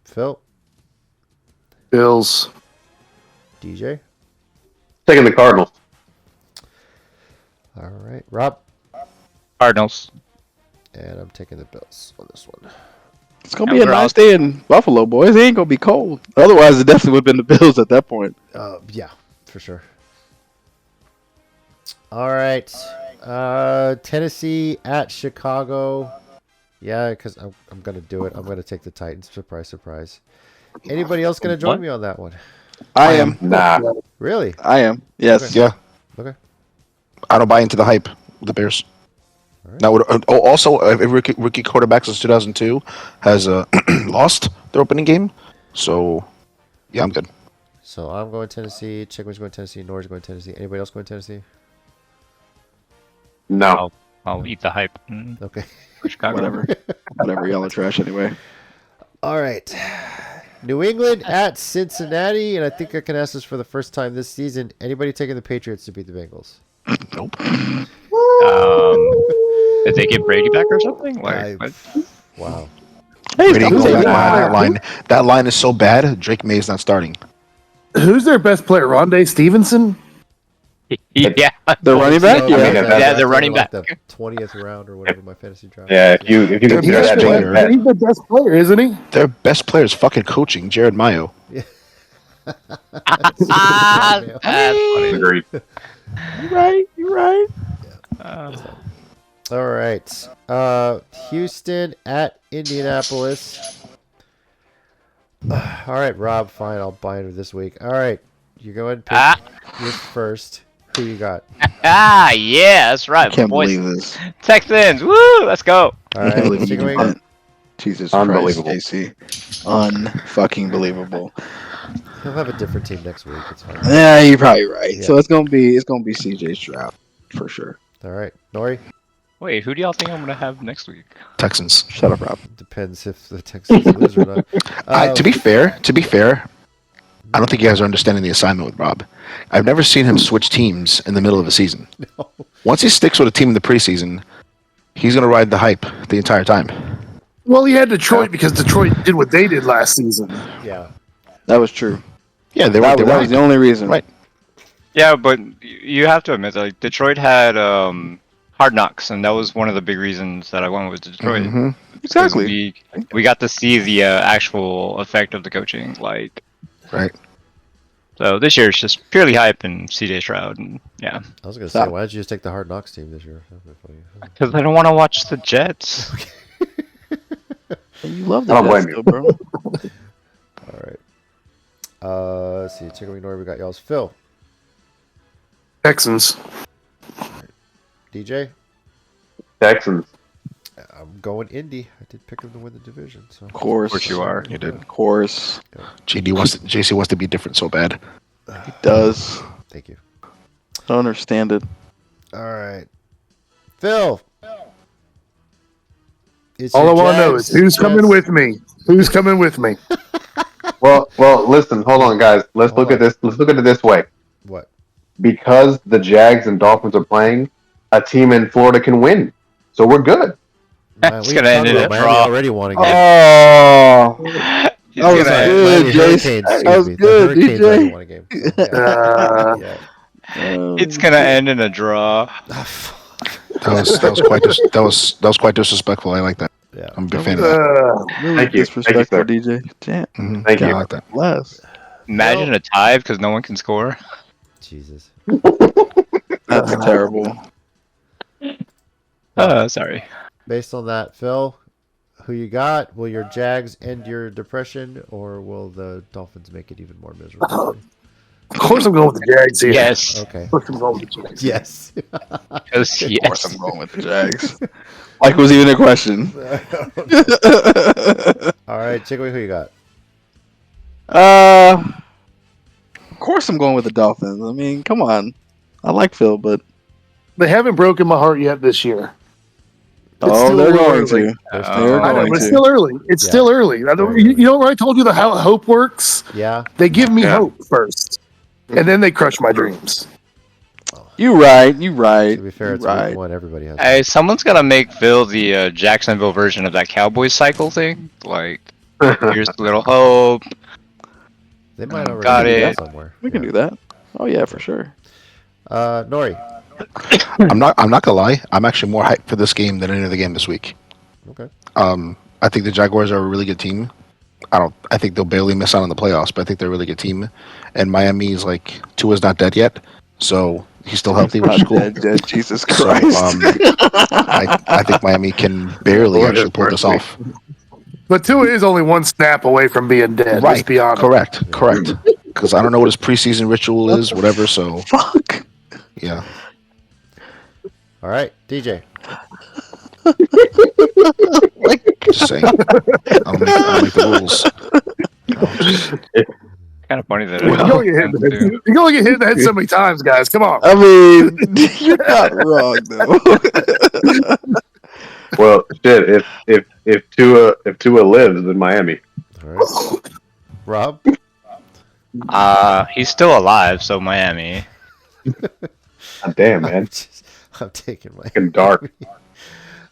Speaker 1: Phil.
Speaker 6: Bills.
Speaker 1: DJ.
Speaker 5: Taking the Cardinals.
Speaker 1: All right. Rob.
Speaker 7: Cardinals.
Speaker 1: And I'm taking the Bills on this one.
Speaker 2: it's gonna be a nice day in Buffalo, boys. It ain't gonna be cold. Otherwise, it definitely would have been the Bills at that point.
Speaker 1: Yeah, for sure. All right. Tennessee at Chicago. Yeah, because I'm going to do it. I'm going to take the Titans. Surprise, surprise. Anybody else going to join
Speaker 7: What?
Speaker 1: me on that one?
Speaker 2: I am.
Speaker 5: Nah.
Speaker 1: Really?
Speaker 2: I am. Yes.
Speaker 3: Yeah.
Speaker 1: Okay.
Speaker 3: I don't buy into the hype with the Bears.
Speaker 1: Alright.
Speaker 3: Now, also, every rookie quarterback since 2002 has lost their opening game. So, yeah, I'm good.
Speaker 1: So I'm going Tennessee. Chicken's going Tennessee. Nori's going Tennessee. Anybody else going Tennessee?
Speaker 5: No.
Speaker 7: I'll eat the hype.
Speaker 1: Okay.
Speaker 7: For Chicago.
Speaker 2: Whatever. Y'all are trash anyway.
Speaker 1: All right. New England at Cincinnati. And I think I can ask this for the first time this season. Anybody taking the Patriots to beat the Bengals?
Speaker 3: Nope.
Speaker 7: Did they get Brady back or something? Like, what?
Speaker 1: Wow.
Speaker 2: Hey,
Speaker 3: Brady
Speaker 2: stop
Speaker 3: goes
Speaker 2: saying
Speaker 3: back behind
Speaker 2: that.
Speaker 3: that line. That line is so bad. Drake May is not starting.
Speaker 6: Who's their best player? Rondé Stevenson?
Speaker 7: Yeah.
Speaker 2: The running back.
Speaker 1: So,
Speaker 2: Yeah.
Speaker 7: Yeah, they're running
Speaker 1: like
Speaker 7: back.
Speaker 1: the 20th round or whatever my fantasy draft.
Speaker 5: Yeah,
Speaker 1: was.
Speaker 5: if you
Speaker 3: Their
Speaker 5: consider
Speaker 3: best
Speaker 5: that
Speaker 3: player.
Speaker 5: bad.
Speaker 6: He's the best player, isn't he?
Speaker 3: Their best player is fucking coaching, Jared Mayo.
Speaker 7: That's funny.
Speaker 5: Agreed.
Speaker 2: You're right.
Speaker 1: All right. Houston at Indianapolis. All right, Rob, fine. I'll buy into this week. All right. You go ahead and pick yours first. Who you got?
Speaker 7: Yeah, that's right.
Speaker 2: I can't
Speaker 7: boys.
Speaker 2: believe this.
Speaker 7: Texans. Woo! Let's go.
Speaker 1: All
Speaker 2: I can't
Speaker 1: right.
Speaker 2: believe you
Speaker 1: Chicken
Speaker 2: did
Speaker 1: wing?
Speaker 2: that. Jesus Christ,
Speaker 5: Unbelievable.
Speaker 2: JC. Unfucking believable.
Speaker 1: He'll have a different team next week. It's fine.
Speaker 2: Yeah, you're probably right.
Speaker 1: Yeah.
Speaker 2: So it's gonna be CJ's draft for sure.
Speaker 1: All right. Nori?
Speaker 7: Wait, who do y'all think I'm gonna have next week?
Speaker 3: Texans.
Speaker 2: Shut up, Rob.
Speaker 1: Depends if the Texans lose or not.
Speaker 3: To be fair, I don't think you guys are understanding the assignment with Rob. I've never seen him switch teams in the middle of a season.
Speaker 1: No.
Speaker 3: Once he sticks with a team in the preseason, he's going to ride the hype the entire time.
Speaker 6: Well, he had Detroit because Detroit did what they did last season.
Speaker 1: Yeah.
Speaker 2: That was true.
Speaker 3: Yeah, they
Speaker 2: That
Speaker 3: were.
Speaker 2: was the only reason.
Speaker 3: Right.
Speaker 7: Yeah, but you have to admit, like Detroit had Hard Knocks, and that was one of the big reasons that I went with Detroit.
Speaker 3: Mhm.
Speaker 2: Exactly.
Speaker 7: We got to see the actual effect of the coaching, like.
Speaker 3: Right.
Speaker 7: So this year it's just purely hype and CJ Stroud, and yeah.
Speaker 1: I was going to say, why don't you just take the Hard Knocks team this year? That'd be funny.
Speaker 7: Because I don't want to watch the Jets.
Speaker 2: You love
Speaker 5: I don't
Speaker 2: that,
Speaker 5: blame you.
Speaker 2: bro.
Speaker 1: All right. Let's see. Chicken wing Nori, we got y'all's. Phil.
Speaker 6: Texans.
Speaker 1: DJ.
Speaker 5: Texans.
Speaker 1: I'm going Indy. I did pick them to win the division. So
Speaker 2: Of course.
Speaker 7: Of course you are.
Speaker 3: You did.
Speaker 2: Of course.
Speaker 3: JC wants to be different so bad.
Speaker 2: He does.
Speaker 1: Thank you.
Speaker 2: I don't understand it.
Speaker 1: All right, Phil. It's
Speaker 6: All I
Speaker 1: your
Speaker 6: want to know is
Speaker 1: Jags
Speaker 6: who's coming
Speaker 1: chance-
Speaker 6: with me. Who's coming with me?
Speaker 5: Well, listen, hold on, guys. Let's
Speaker 1: Hold
Speaker 5: look at
Speaker 1: on.
Speaker 5: this. Let's look at it this way.
Speaker 1: What?
Speaker 5: Because the Jags and Dolphins are playing, a team in Florida can win. So we're good.
Speaker 7: It's gonna end in a
Speaker 1: Miami
Speaker 7: draw.
Speaker 1: already won a game.
Speaker 2: Oh,
Speaker 7: He's
Speaker 2: that was
Speaker 7: gonna
Speaker 2: good,
Speaker 1: Miami
Speaker 2: Jason.
Speaker 1: Hurricanes.
Speaker 2: That was
Speaker 1: The
Speaker 2: good,
Speaker 1: Hurricanes already
Speaker 2: DJ.
Speaker 1: won a game. So, yeah.
Speaker 7: It's gonna end in a draw.
Speaker 3: That was quite disrespectful. I like that.
Speaker 1: Yeah.
Speaker 3: I'm a big fan of that.
Speaker 2: Really
Speaker 5: Thank you.
Speaker 2: disrespectful,
Speaker 5: Thank you,
Speaker 2: DJ. Damn.
Speaker 3: Mhm.
Speaker 5: Thank
Speaker 3: Yeah,
Speaker 5: you.
Speaker 3: I like that.
Speaker 2: Bless.
Speaker 7: Imagine a tie because no one can score.
Speaker 1: Jesus.
Speaker 2: That's terrible.
Speaker 7: Sorry.
Speaker 1: Based on that, Phil, who you got? Will your Jags end your depression, or will the Dolphins make it even more miserable?
Speaker 6: Of course, I'm going with the Jags here.
Speaker 7: Yes.
Speaker 1: Okay.
Speaker 6: Of course, I'm going with the Jags.
Speaker 1: Yes.
Speaker 7: Because
Speaker 2: Of course,
Speaker 7: yes.
Speaker 2: I'm going with the Jags. Like it was even a question.
Speaker 1: All right, Chickaway, who you got?
Speaker 2: Of course, I'm going with the Dolphins. I mean, come on. I like Phil, but
Speaker 6: They haven't broken my heart yet this year. It's
Speaker 2: oh,
Speaker 6: still
Speaker 2: they're
Speaker 6: a little
Speaker 2: going
Speaker 6: early.
Speaker 2: to.
Speaker 1: They're
Speaker 7: Uh,
Speaker 1: still-
Speaker 6: I know,
Speaker 2: going
Speaker 6: but it's
Speaker 2: to.
Speaker 6: still early. It's
Speaker 1: Yeah.
Speaker 6: still early. I don't,
Speaker 1: Very
Speaker 6: you
Speaker 1: early.
Speaker 6: know what I told you how hope works?
Speaker 1: Yeah.
Speaker 6: They give me
Speaker 5: Yeah.
Speaker 6: hope first, and then they crush my dreams.
Speaker 2: You right. You right.
Speaker 1: To be fair,
Speaker 2: You
Speaker 1: it's
Speaker 2: right.
Speaker 1: week one. Everybody has.
Speaker 7: Hey, someone's gotta make Phil the Jacksonville version of that Cowboys cycle thing. Like, here's a little hope.
Speaker 1: They might already
Speaker 7: Got
Speaker 1: do that
Speaker 7: it.
Speaker 1: somewhere.
Speaker 2: We can do that. Oh yeah, for sure.
Speaker 1: Nori.
Speaker 3: I'm not gonna lie. I'm actually more hyped for this game than any other game this week.
Speaker 1: Okay.
Speaker 3: I think the Jaguars are a really good team. I think they'll barely miss out on the playoffs, but I think they're a really good team. And Miami is like Tua's not dead yet, so he's still healthy, which is cool.
Speaker 2: Dead, Jesus
Speaker 3: So,
Speaker 2: Christ.
Speaker 3: I think Miami can barely actually pull this off.
Speaker 6: But Tua is only one snap away from being dead. Let's be honest.
Speaker 3: Correct. Because I don't know what his preseason ritual is, whatever. So
Speaker 2: Fuck.
Speaker 3: yeah,
Speaker 1: All right, DJ.
Speaker 3: just saying. I'll make the rules.
Speaker 7: Kind of funny that
Speaker 6: You're
Speaker 7: I
Speaker 6: going to get hit in the head. You're going to get hit in the head so many times, guys. Come on.
Speaker 2: I mean, you're not wrong though.
Speaker 5: Well, shit. If Tua lives in Miami,
Speaker 1: All right. Rob.
Speaker 7: He's still alive, so Miami.
Speaker 5: God damn man,
Speaker 1: I'm taking my.
Speaker 5: fucking dark.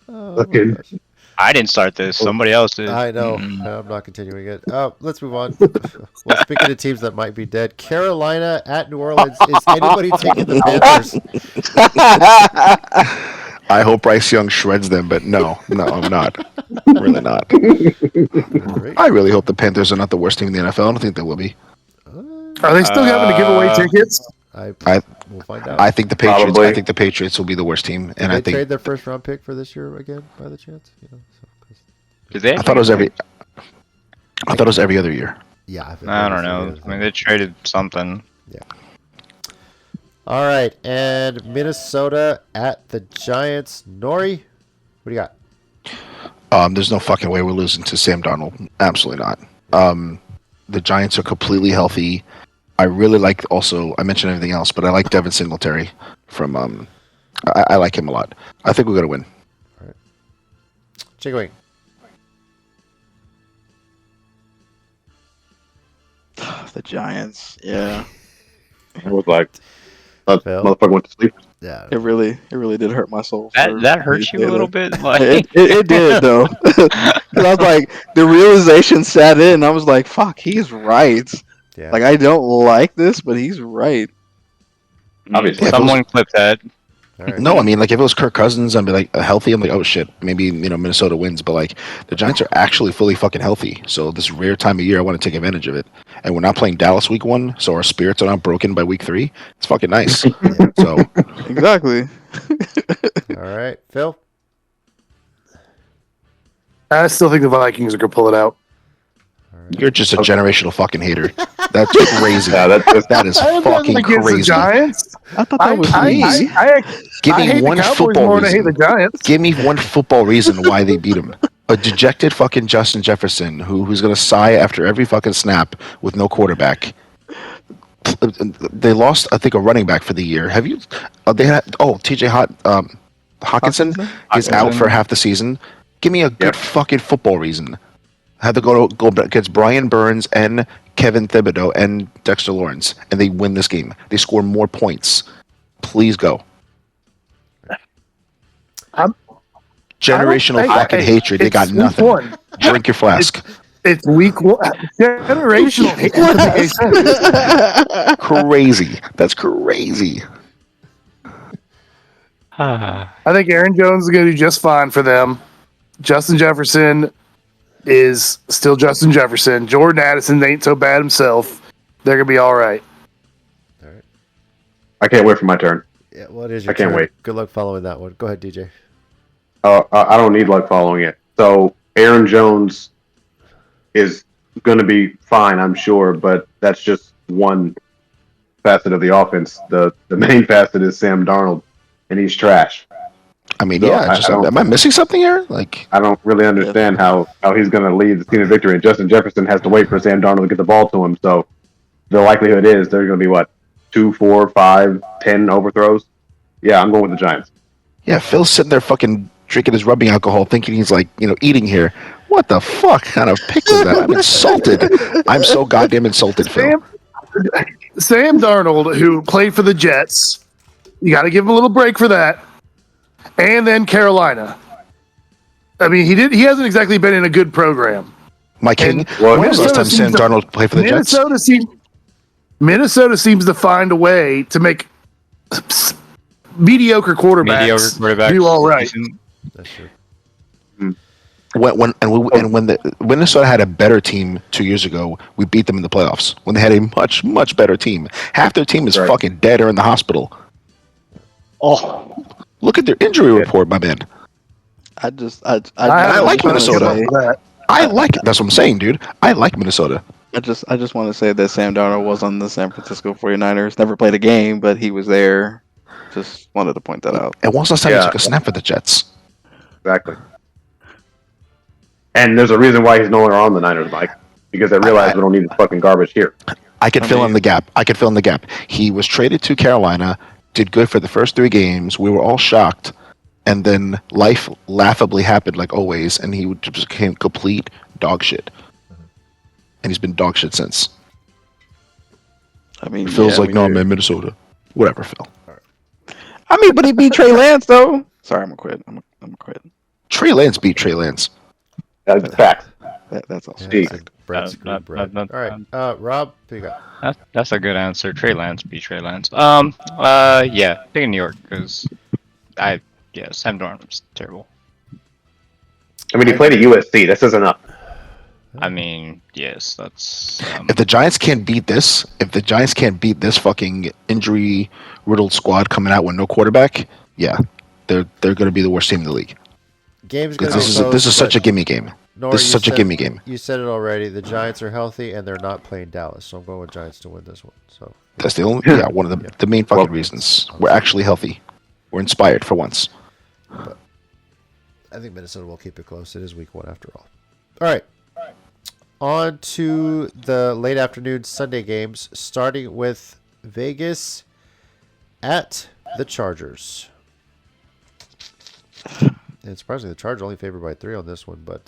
Speaker 1: Oh, my
Speaker 5: Looking.
Speaker 1: gosh.
Speaker 7: I didn't start this. Somebody else did.
Speaker 1: I know.
Speaker 7: Mm-mm.
Speaker 1: I'm not continuing it. Let's move on. Well, speaking of teams that might be dead, Carolina at New Orleans. Is anybody taking the Panthers?
Speaker 3: I hope Bryce Young shreds them, but no, I'm not. Really not.
Speaker 1: All right.
Speaker 3: I really hope the Panthers are not the worst team in the NFL. I don't think they will be.
Speaker 6: Are they still having to give away tickets?
Speaker 1: We'll find out.
Speaker 3: I think the Patriots.
Speaker 5: Probably.
Speaker 3: I think the Patriots will be the worst team,
Speaker 1: Did
Speaker 3: and
Speaker 1: they
Speaker 3: I think
Speaker 1: trade their first round pick for this year again, by the chance? You know, so, 'cause-
Speaker 7: Did they?
Speaker 3: I thought it was every. I thought it was every other year.
Speaker 1: yeah. think
Speaker 7: I
Speaker 1: that
Speaker 7: don't
Speaker 1: was the
Speaker 7: know.
Speaker 1: other
Speaker 7: I mean,
Speaker 1: thing.
Speaker 7: they traded something.
Speaker 1: All right, and Minnesota at the Giants. Nori, what do you got?
Speaker 3: There's no fucking way we're losing to Sam Darnold. Absolutely not. The Giants are completely healthy. I really like. Also, I mentioned everything else, but I like Devin Singletary from. I like him a lot. I think we're gonna win.
Speaker 1: Chicken wing.
Speaker 2: The Giants. Yeah.
Speaker 5: I was like,
Speaker 1: Phil?
Speaker 5: motherfucker went to sleep.
Speaker 1: Yeah.
Speaker 2: It really did hurt my soul.
Speaker 7: That hurt you a little bit. Like,
Speaker 2: It did though. 'Cause I was like, the realization sat in. I was like, fuck, he's right.
Speaker 1: Yeah.
Speaker 2: Like I don't like this, but he's right.
Speaker 5: Obviously.
Speaker 7: someone clip that.
Speaker 1: All right.
Speaker 3: No, I mean, like if it was Kirk Cousins, I'd be like healthy. I'm like, oh shit, maybe Minnesota wins. But like the Giants are actually fully fucking healthy. So this rare time of year, I want to take advantage of it. And we're not playing Dallas week 1, so our spirits are not broken by week 3. It's fucking nice. So
Speaker 2: Exactly.
Speaker 1: All right, Phil.
Speaker 6: I still think the Vikings are going to pull it out.
Speaker 3: you're just a generational fucking hater. That's crazy.
Speaker 5: Yeah, that's
Speaker 3: That is
Speaker 6: I have
Speaker 3: fucking
Speaker 6: nothing against the
Speaker 3: crazy.
Speaker 6: Giants.
Speaker 2: I thought that was me.
Speaker 3: Give
Speaker 6: I
Speaker 3: me
Speaker 6: hate
Speaker 3: one
Speaker 6: the Cowboys
Speaker 3: football
Speaker 6: more than I hate
Speaker 3: reason.
Speaker 6: the Giants.
Speaker 3: Give me one football reason why they beat him. A dejected fucking Justin Jefferson who's gonna sigh after every fucking snap with no quarterback. They lost, I think, a running back for the year. Have you? They had T.J. Hawkinson is out for half the season. Give me a good fucking football reason. Had to go against Brian Burns and Kevin Thibodeau and Dexter Lawrence, and they win this game. They score more points. Please go. Generational fucking hatred. They got nothing.
Speaker 6: One.
Speaker 3: Drink your flask.
Speaker 6: It's week one. Generational hate doesn't make any sense.
Speaker 3: Crazy. That's crazy.
Speaker 6: I think Aaron Jones is going to do just fine for them. Justin Jefferson is still Justin Jefferson. Jordan Addison ain't so bad himself. They're going to be all right.
Speaker 1: All right.
Speaker 5: I can't wait for my turn.
Speaker 1: Yeah, well, it is your
Speaker 5: I can't
Speaker 1: turn.
Speaker 5: wait.
Speaker 1: Good luck following that one. Go ahead, DJ.
Speaker 5: I don't need luck following it. So Aaron Jones is going to be fine, I'm sure, but that's just one facet of the offense. The main facet is Sam Darnold, and he's trash.
Speaker 3: I mean,
Speaker 5: So
Speaker 3: am I missing something here? Like,
Speaker 5: I don't really understand how he's going to lead the team to victory. And Justin Jefferson has to wait for Sam Darnold to get the ball to him. So the likelihood is there's going to be 2, 4, 5, 10 overthrows. Yeah, I'm going with the Giants.
Speaker 3: yeah, Phil's sitting there fucking drinking his rubbing alcohol, thinking he's like, eating here. What the fuck kind of pick was that? I'm insulted. I'm so goddamn insulted, Phil.
Speaker 6: Sam Darnold, who played for the Jets, you got to give him a little break for that. And then Carolina. I mean, he hasn't exactly been in a good program.
Speaker 3: My king.
Speaker 5: Well,
Speaker 3: When was the last time Sam Darnold played for the Jets?
Speaker 6: Minnesota seems to find a way to make mediocre quarterbacks do all right.
Speaker 1: That's true.
Speaker 3: When the Minnesota had a better team 2 years ago, we beat them in the playoffs. When they had a much, much better team, half their team is fucking dead or in the hospital.
Speaker 2: Oh,
Speaker 3: look at their injury report, my man.
Speaker 2: I
Speaker 3: like Minnesota. I like it. That's what I'm saying, dude. I like Minnesota.
Speaker 2: I just want to say that Sam Darnold was on the San Francisco 49ers. Never played a game, but he was there. Just wanted to point that out.
Speaker 3: And when's the last time he took a snap for the Jets?
Speaker 5: Exactly. And there's a reason why he's no longer on the Niners, Mike. Because they realize we don't need this fucking garbage here.
Speaker 3: I could fill in the gap. He was traded to Carolina, did good for the first 3 games. We were all shocked. And then life laughably happened like always, and he just became complete dog shit. And he's been dog shit since.
Speaker 2: I mean,
Speaker 3: Phil's no, man, Minnesota. Whatever, Phil.
Speaker 2: I mean, but he beat Trey Lance, though. Sorry, I'm gonna quit. I'm gonna quit.
Speaker 3: Trey Lance beat Trey Lance.
Speaker 5: That's a fact.
Speaker 2: That's all.
Speaker 1: Yeah, all right, Rob, who you got?
Speaker 7: That's a good answer. Trey Lance beat Trey Lance. Yeah, taking New York because Sam Darnold's terrible.
Speaker 5: I mean, he played at USC. This is enough.
Speaker 7: I mean, yes, that's.
Speaker 3: If the Giants can't beat this, fucking injury-riddled squad coming out with no quarterback, yeah, they're going to be the worst team in the league.
Speaker 1: Game's going to
Speaker 3: be this is such a gimme game. This is such a gimme game.
Speaker 1: You said it already. The Giants are healthy and they're not playing Dallas, so I'm going with Giants to win this one. So
Speaker 3: that's the only one of the main fucking reasons. We're actually healthy. We're inspired for once.
Speaker 1: But I think Minnesota will keep it close. It is week 1 after all. All right. On to the late afternoon Sunday games, starting with Vegas at the Chargers. And surprisingly, the Chargers only favored by 3 on this one, but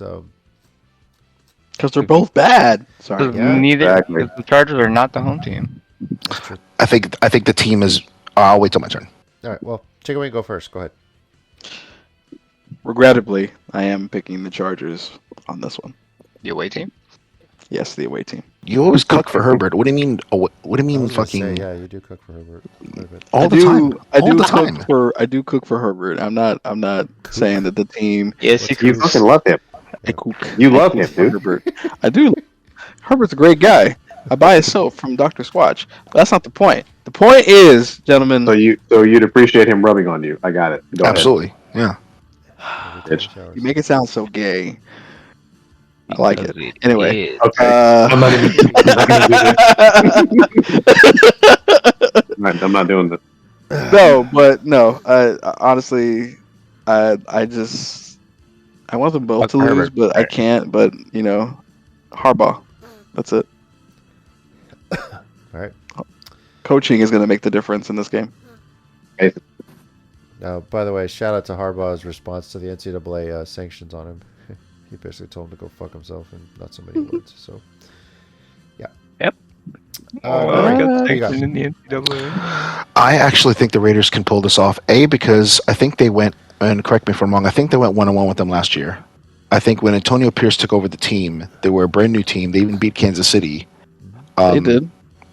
Speaker 2: because they're both bad. Sorry,
Speaker 7: the Chargers are not the home team.
Speaker 1: That's true.
Speaker 3: I think the team is. I'll wait till my turn.
Speaker 1: All right. Well, take away and go first. Go ahead.
Speaker 2: Regrettably, I am picking the Chargers on this one.
Speaker 7: The away team?
Speaker 2: Yes, the away team.
Speaker 3: You always cook for Herbert. What do you mean? What do you mean, fucking?
Speaker 1: Yeah, you do cook for Herbert.
Speaker 3: All the time.
Speaker 2: I do cook for Herbert. I'm not saying that the team.
Speaker 7: Yes,
Speaker 5: you fucking love him.
Speaker 2: I cook.
Speaker 5: You love him, dude.
Speaker 2: Herbert. I do. Herbert's a great guy. I buy his soap from Dr. Swatch. But that's not the point. The point is, gentlemen.
Speaker 5: So you'd appreciate him rubbing on you. I got it. Go
Speaker 3: Absolutely.
Speaker 5: ahead.
Speaker 3: Yeah.
Speaker 2: You make it sound so gay. I like it. Anyway.
Speaker 5: Okay. I'm not doing this.
Speaker 2: No, but no. Honestly, I just I want them both
Speaker 4: Fuck
Speaker 2: to lose,
Speaker 4: Herbert.
Speaker 2: but I
Speaker 4: Alright.
Speaker 2: can't. But Harbaugh. That's it.
Speaker 1: All right.
Speaker 2: Coaching is going to make the difference in this game.
Speaker 1: Now, by the way, shout out to Harbaugh's response to the NCAA sanctions on him. He basically told him to go fuck himself in not so many words. So, yeah.
Speaker 4: Yep.
Speaker 1: Nori,
Speaker 4: I got
Speaker 1: who you got?
Speaker 4: sanctioned in the NCAA.
Speaker 3: I actually think the Raiders can pull this off. Because I think they went, and correct me if I'm wrong, I think they went 1-1 with them last year. I think when Antonio Pierce took over the team, they were a brand new team. They even beat Kansas City.
Speaker 2: They did.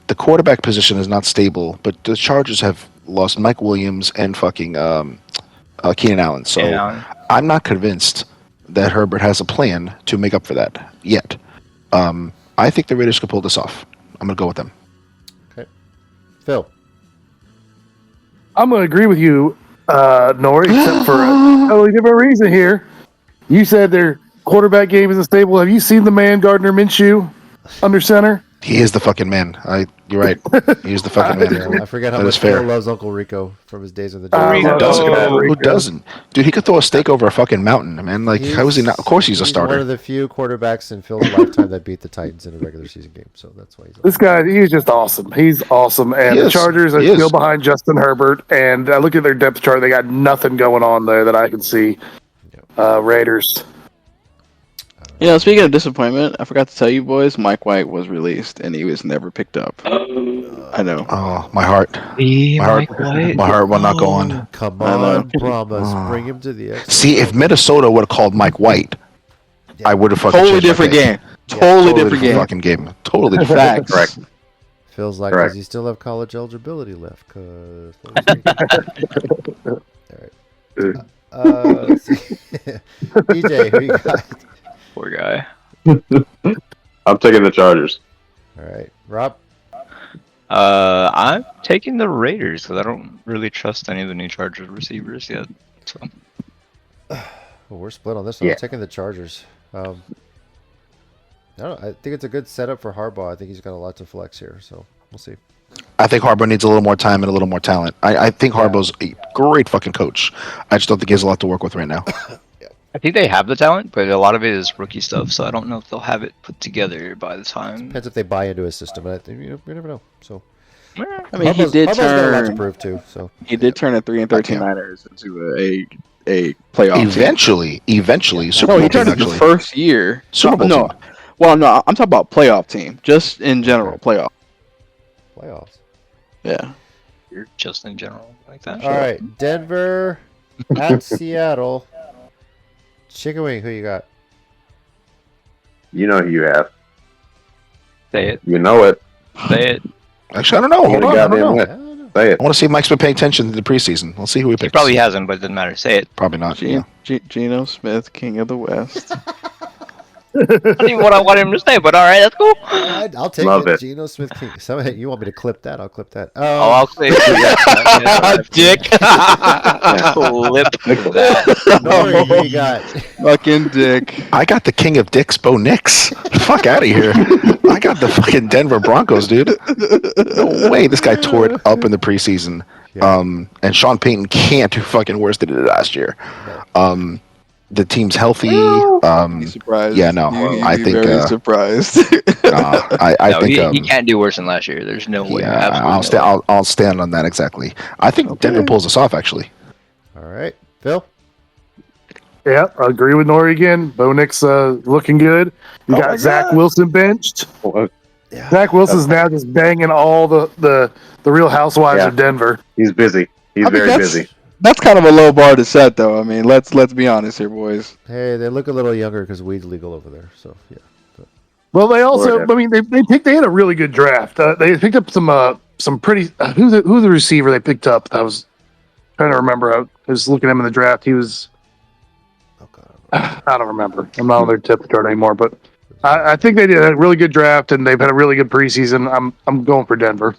Speaker 3: The quarterback position is not stable, but the Chargers have lost Mike Williams and fucking Keenan Allen. So I'm not convinced that Herbert has a plan to make up for that yet. I think the Raiders could pull this off. I'm going to go with them.
Speaker 1: Okay. Phil.
Speaker 6: I'm going to agree with you, Nori, except for a totally different reason here. You said their quarterback game isn't stable. Have you seen the man Gardner Minshew under center?
Speaker 3: He is the fucking man. You're right. He is the fucking man.
Speaker 1: I forget how
Speaker 3: That
Speaker 1: much
Speaker 3: is fair.
Speaker 1: Phil loves Uncle Rico from his days in the
Speaker 6: I
Speaker 1: Giants.
Speaker 6: love
Speaker 3: doesn't?
Speaker 6: that
Speaker 3: Who
Speaker 6: Rico.
Speaker 3: doesn't? Dude, he could throw a steak over a fucking mountain, man. Like, how is he not? Of course he's a
Speaker 1: One
Speaker 3: starter.
Speaker 1: of the few quarterbacks in Phil's lifetime that beat the Titans in a regular season game. So that's why he's
Speaker 6: This guy, he's just awesome. He's awesome. And
Speaker 3: He
Speaker 6: the
Speaker 3: is.
Speaker 6: Chargers are
Speaker 3: He is.
Speaker 6: still behind Justin Herbert. And I look at their depth chart. They got nothing going on there that I can see. Raiders.
Speaker 2: Speaking of disappointment, I forgot to tell you boys, Mike White was released and he was never picked up. I know.
Speaker 3: Oh, my heart.
Speaker 4: The
Speaker 3: My heart.
Speaker 4: Mike White.
Speaker 3: My heart will not go on.
Speaker 1: Come
Speaker 2: I know.
Speaker 1: on, Brahmas, bring him to the X.
Speaker 3: See, if Minnesota would have called Mike White, I would have fucking
Speaker 2: Totally
Speaker 3: changed my
Speaker 2: different
Speaker 3: pick.
Speaker 2: game. Totally different game.
Speaker 3: Fucking game. Totally different.
Speaker 2: Facts.
Speaker 5: Correct.
Speaker 1: Feels like
Speaker 5: Correct.
Speaker 1: does he still have college eligibility left? Cause all right. Let's see. DJ, who you got?
Speaker 4: Poor guy.
Speaker 5: I'm taking the Chargers.
Speaker 1: All right, Rob.
Speaker 4: I'm taking the Raiders because I don't really trust any of the new Chargers receivers yet. So
Speaker 1: Well, we're split on this one.
Speaker 5: Yeah.
Speaker 1: I'm taking the Chargers. I don't know. I think it's a good setup for Harbaugh. I think he's got a lot to flex here, so we'll see.
Speaker 3: I think Harbaugh needs a little more time and a little more talent. I think Harbaugh's a great fucking coach. I just don't think he has a lot to work with right now.
Speaker 4: I think they have the talent, but a lot of it is rookie stuff. So I don't know if they'll have it put together by the time.
Speaker 1: Depends if they buy into his system, and I think you never know. So
Speaker 2: I mean,
Speaker 1: Harbaugh's got a lot to prove too. So
Speaker 2: He did turn a 3-13 Niners into a playoff team.
Speaker 3: Eventually, Super
Speaker 2: No,
Speaker 3: Bowl
Speaker 2: he turned
Speaker 3: team,
Speaker 2: it the
Speaker 3: actually.
Speaker 2: first year.
Speaker 3: Super Bowl
Speaker 2: no,
Speaker 3: team.
Speaker 2: well, no, I'm talking about playoff team, just in general playoff.
Speaker 1: playoffs.
Speaker 2: Yeah.
Speaker 4: You're just in general like that.
Speaker 1: All right, Denver at Seattle. Chicken wing. Who you got?
Speaker 5: You know who you have.
Speaker 4: Say it.
Speaker 5: You know it.
Speaker 4: Say it.
Speaker 3: Actually, I don't know.
Speaker 5: You
Speaker 3: Hold
Speaker 5: the
Speaker 3: on, I don't
Speaker 5: goddamn
Speaker 3: know.
Speaker 5: win.
Speaker 1: I don't know.
Speaker 5: Say it.
Speaker 3: I want to see if Mike's been paying attention to the preseason. Let's see who he
Speaker 4: He
Speaker 3: picks.
Speaker 4: probably hasn't, but it doesn't matter. Say it.
Speaker 3: Probably not. Yeah.
Speaker 2: Geno Smith, King of the West.
Speaker 4: Not even what I want him to say, but all right, that's cool.
Speaker 1: I'll take
Speaker 5: Love
Speaker 1: it.
Speaker 5: it.
Speaker 1: Geno Smith King. You want me to clip that? I'll clip that.
Speaker 4: Oh, I'll say it.
Speaker 2: Dick.
Speaker 4: Clip that.
Speaker 1: Nori, who you got?
Speaker 2: Fucking dick.
Speaker 3: I got the king of dicks, Bo Nix. Fuck out of here. I got the fucking Denver Broncos, dude. No way. This guy tore it up in the preseason.
Speaker 1: Yeah.
Speaker 3: And Sean Payton can't do fucking worse than he did last year. The team's healthy.
Speaker 2: Be surprised.
Speaker 3: Yeah, no, I think,
Speaker 2: very surprised.
Speaker 3: I
Speaker 4: No,
Speaker 3: think
Speaker 4: he can't do worse than last year. There's no way.
Speaker 3: yeah,
Speaker 4: Absolutely no way.
Speaker 3: I'll stand on that exactly. I think Denver pulls this off actually.
Speaker 1: All right, Phil.
Speaker 6: Yeah, I agree with Nori again. Bo Nix looking good. You got Zach Wilson benched.
Speaker 1: Yeah.
Speaker 6: Zach Wilson's now just banging all the Real Housewives
Speaker 5: Yeah.
Speaker 6: of Denver.
Speaker 5: He's busy. He's
Speaker 2: I mean,
Speaker 5: very busy.
Speaker 2: That's kind of a low bar to set, though. I mean, let's be honest here, boys.
Speaker 1: Hey, they look a little younger because weed's legal over there. So yeah.
Speaker 6: Well, they also,
Speaker 5: Florida.
Speaker 6: I mean, they had a really good draft. They picked up some pretty. Who's the receiver they picked up? I was trying to remember. I was looking at him in the draft. He was.
Speaker 1: Oh God.
Speaker 6: I don't remember. I'm not on their tip chart anymore, but I think they did a really good draft and they've had a really good preseason. I'm going for Denver.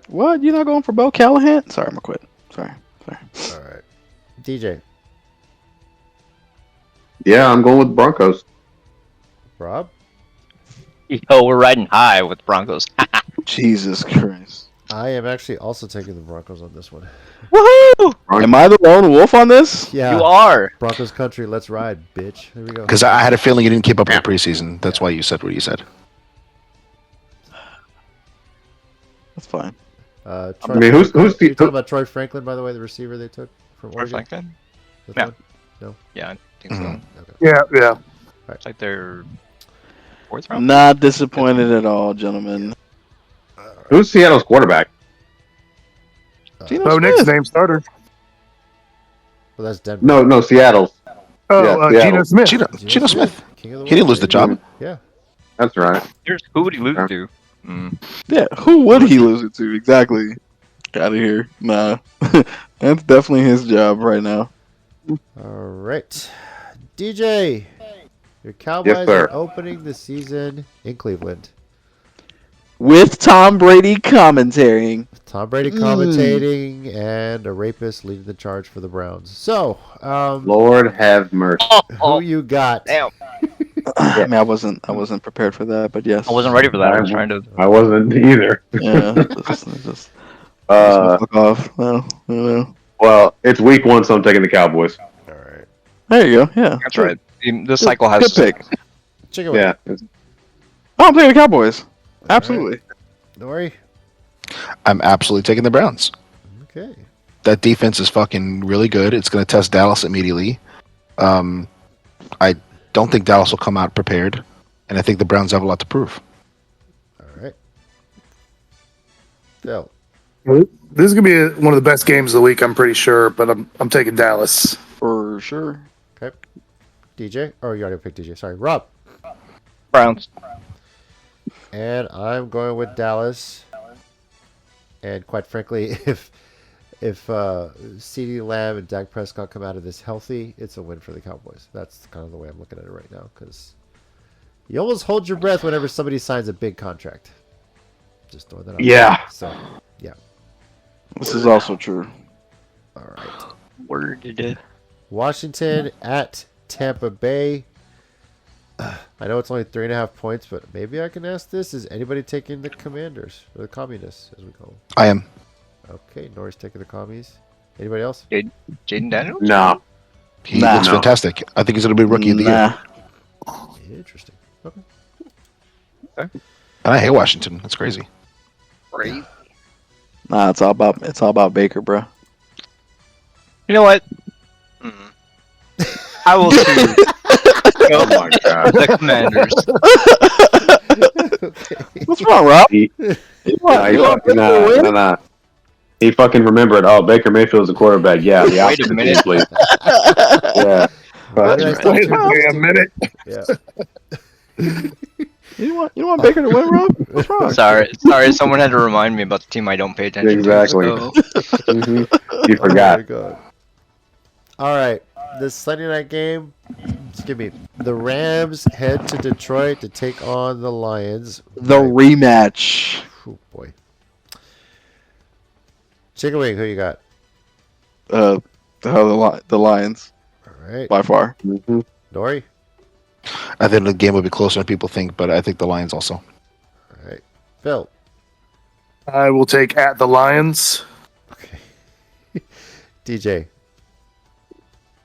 Speaker 2: What? You're not going for Bo Callahan? Sorry, I'm gonna quit. Sorry.
Speaker 1: All right, DJ.
Speaker 5: Yeah, I'm going with Broncos.
Speaker 1: Rob.
Speaker 4: Yo, we're riding high with Broncos.
Speaker 2: Jesus Christ.
Speaker 1: I am actually also taking the Broncos on this one.
Speaker 2: Woohoo! Am I the lone wolf on this?
Speaker 1: Yeah.
Speaker 4: You are.
Speaker 1: Broncos country, let's ride, bitch. Here we go.
Speaker 3: Because I had a feeling you didn't keep up with the preseason. That's why you said what you said.
Speaker 2: That's fine.
Speaker 1: Troy
Speaker 5: I mean, who's
Speaker 1: Franklin.
Speaker 5: the-
Speaker 1: You talking about Troy Franklin, by the way, the receiver they took from
Speaker 7: Troy
Speaker 1: Oregon?
Speaker 7: Franklin?
Speaker 1: That's
Speaker 7: Yeah.
Speaker 1: one? No.
Speaker 7: Yeah, I think so.
Speaker 3: Mhm.
Speaker 1: Okay.
Speaker 6: Yeah.
Speaker 7: It's like their fourth round.
Speaker 2: Not disappointed at all, gentlemen.
Speaker 5: Who's Seattle's quarterback?
Speaker 2: Geno
Speaker 6: Bo Nix,
Speaker 2: Smith.
Speaker 6: name starter.
Speaker 1: Well, that's Denver.
Speaker 5: No, Seattle's.
Speaker 6: Oh,
Speaker 5: Yeah,
Speaker 6: Geno
Speaker 5: Seattle.
Speaker 6: Smith.
Speaker 3: Geno Smith.
Speaker 1: King of the
Speaker 3: He didn't
Speaker 1: world,
Speaker 3: lose the
Speaker 1: baby.
Speaker 3: job.
Speaker 1: Yeah.
Speaker 5: That's right.
Speaker 7: Who would he lose to? Mm.
Speaker 2: Yeah, who would he lose it to? Exactly. Out of here. Nah. That's definitely his job right now.
Speaker 1: All right. DJ, your Cowboys
Speaker 5: sir.
Speaker 1: are opening the season in Cleveland.
Speaker 2: With Tom Brady commentating.
Speaker 1: Tom Brady commentating and a rapist leading the charge for the Browns. So,
Speaker 5: Lord have mercy.
Speaker 1: who you got?
Speaker 4: Damn.
Speaker 2: I mean, I wasn't prepared for that, but yes.
Speaker 4: I wasn't ready for that. I was trying to.
Speaker 5: I wasn't either.
Speaker 2: Yeah. just
Speaker 5: Uh,
Speaker 2: fuck off. Well, you know.
Speaker 5: well, it's week 1, so I'm taking the Cowboys.
Speaker 1: All right.
Speaker 2: There you go. Yeah.
Speaker 7: That's right. This cycle has.
Speaker 2: Good pick.
Speaker 1: Check it out.
Speaker 5: Yeah. it's-
Speaker 2: Oh, I'm taking the Cowboys. Absolutely.
Speaker 1: Nori?
Speaker 3: I'm absolutely taking the Browns.
Speaker 1: Okay.
Speaker 3: That defense is fucking really good. It's going to test Dallas immediately. I don't think Dallas will come out prepared, and I think the Browns have a lot to prove.
Speaker 1: All right. Phil.
Speaker 6: This is gonna be one of the best games of the week, I'm pretty sure. But I'm taking Dallas.
Speaker 2: For sure.
Speaker 1: Okay. DJ? Oh, you already picked DJ. Sorry. Rob.
Speaker 4: Browns.
Speaker 1: And I'm going with Dallas. And quite frankly, if CeeDee Lamb and Dak Prescott come out of this healthy, it's a win for the Cowboys. That's kind of the way I'm looking at it right now. Because you almost hold your breath whenever somebody signs a big contract. Just throwing that out.
Speaker 5: Yeah.
Speaker 1: there. So, yeah.
Speaker 2: This is also true.
Speaker 1: All right.
Speaker 4: Word did it.
Speaker 1: Washington at Tampa Bay. I know it's only 3.5 points, but maybe I can ask this. Is anybody taking the Commanders? Or the Communists, as we call them?
Speaker 3: I am.
Speaker 1: Okay, Norris taking the Commies. Anybody else?
Speaker 4: Jaden Daniels?
Speaker 5: No.
Speaker 3: He
Speaker 2: Nah.
Speaker 3: looks fantastic. I think he's going to be rookie of the year.
Speaker 1: Interesting. Okay.
Speaker 3: And I hate Washington. That's crazy.
Speaker 4: Great.
Speaker 2: Nah, it's all about Baker, bro.
Speaker 4: You know what? I will choose
Speaker 5: Oh my god.
Speaker 4: the Commanders.
Speaker 2: What's wrong, Rob?
Speaker 5: Nah. He fucking remembered. Oh, Baker Mayfield's a quarterback. Yeah. The
Speaker 4: Wait a
Speaker 5: opposite,
Speaker 4: minute.
Speaker 5: please. Yeah.
Speaker 1: Why did I stop
Speaker 6: Wait
Speaker 1: doing
Speaker 6: a minute.
Speaker 1: Yeah.
Speaker 2: You want Baker to win, Rob? What's wrong?
Speaker 4: Sorry. Someone had to remind me about the team I don't pay attention
Speaker 5: Exactly.
Speaker 4: to. So.
Speaker 5: Mhm. You
Speaker 1: Oh my
Speaker 5: forgot.
Speaker 1: God. All right. This Sunday night game, excuse me, the Rams head to Detroit to take on the Lions.
Speaker 2: The rematch.
Speaker 1: Oh, boy. Chicken Wing, who you got?
Speaker 2: The Lions
Speaker 1: All right.
Speaker 2: by far.
Speaker 5: Mhm.
Speaker 1: Nori?
Speaker 3: I think the game will be closer than people think, but I think the Lions also.
Speaker 1: All right. Phil?
Speaker 6: I will take at the Lions.
Speaker 1: Okay. DJ?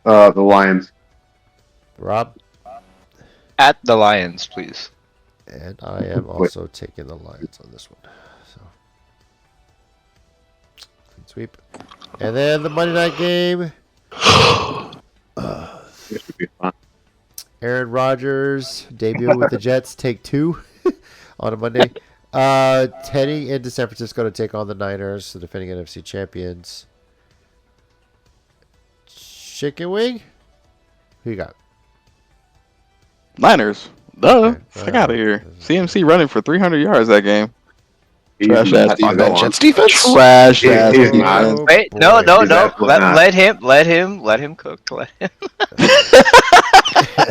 Speaker 5: The Lions.
Speaker 1: Rob?
Speaker 4: At the Lions, please.
Speaker 1: And I am also taking the Lions on this one. So, clean sweep. And then the Monday night game.
Speaker 5: This would be fun.
Speaker 1: Aaron Rodgers debut with the Jets, take 2 on a Monday. Heading into San Francisco to take on the Niners, the defending NFC champions. Chicken Wing? Who you got?
Speaker 2: Niners. Duh.
Speaker 1: Okay.
Speaker 2: Fuck out of here. CMC running for 300 yards that game.
Speaker 5: He's
Speaker 2: Trash
Speaker 5: not-
Speaker 2: ass
Speaker 5: he's
Speaker 3: On that
Speaker 5: not-
Speaker 3: Jets defense?
Speaker 2: Trash
Speaker 5: He-
Speaker 2: ass
Speaker 5: he's
Speaker 2: defense.
Speaker 5: not.
Speaker 4: Wait,
Speaker 1: boy.
Speaker 4: no.
Speaker 5: He's absolutely not.
Speaker 4: Let him cook. Let him.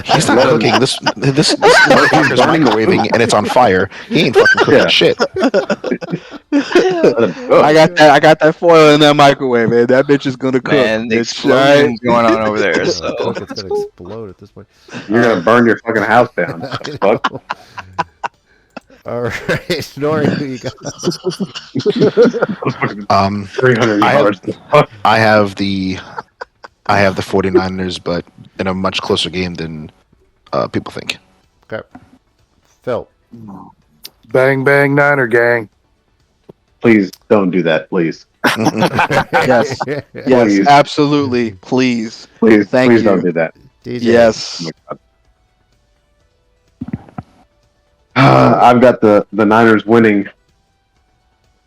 Speaker 3: He's not cooking. This motherfucker's microwaving and it's on fire. He ain't fucking cooking
Speaker 5: Yeah.
Speaker 3: shit.
Speaker 5: Let him cook.
Speaker 2: I got that foil in that microwave, man. That bitch is gonna cook.
Speaker 4: Man, the
Speaker 2: It's
Speaker 4: explosion's going on over there.
Speaker 1: It's
Speaker 4: So
Speaker 1: gonna explode at this point.
Speaker 5: You're gonna burn your fucking house down. Fuck.
Speaker 1: All right, Nori, who you got?
Speaker 5: 300
Speaker 3: I
Speaker 5: yards.
Speaker 3: have the 49ers, but in a much closer game than people think.
Speaker 1: Okay, Phil.
Speaker 6: Bang, bang, Niner gang.
Speaker 5: Please don't do that, please.
Speaker 2: Yes. Yes,
Speaker 5: Please.
Speaker 2: absolutely. Please.
Speaker 5: Please,
Speaker 2: Thank
Speaker 5: please
Speaker 2: you.
Speaker 5: don't do that.
Speaker 1: DJ.
Speaker 2: Yes.
Speaker 5: I've got the Niners winning.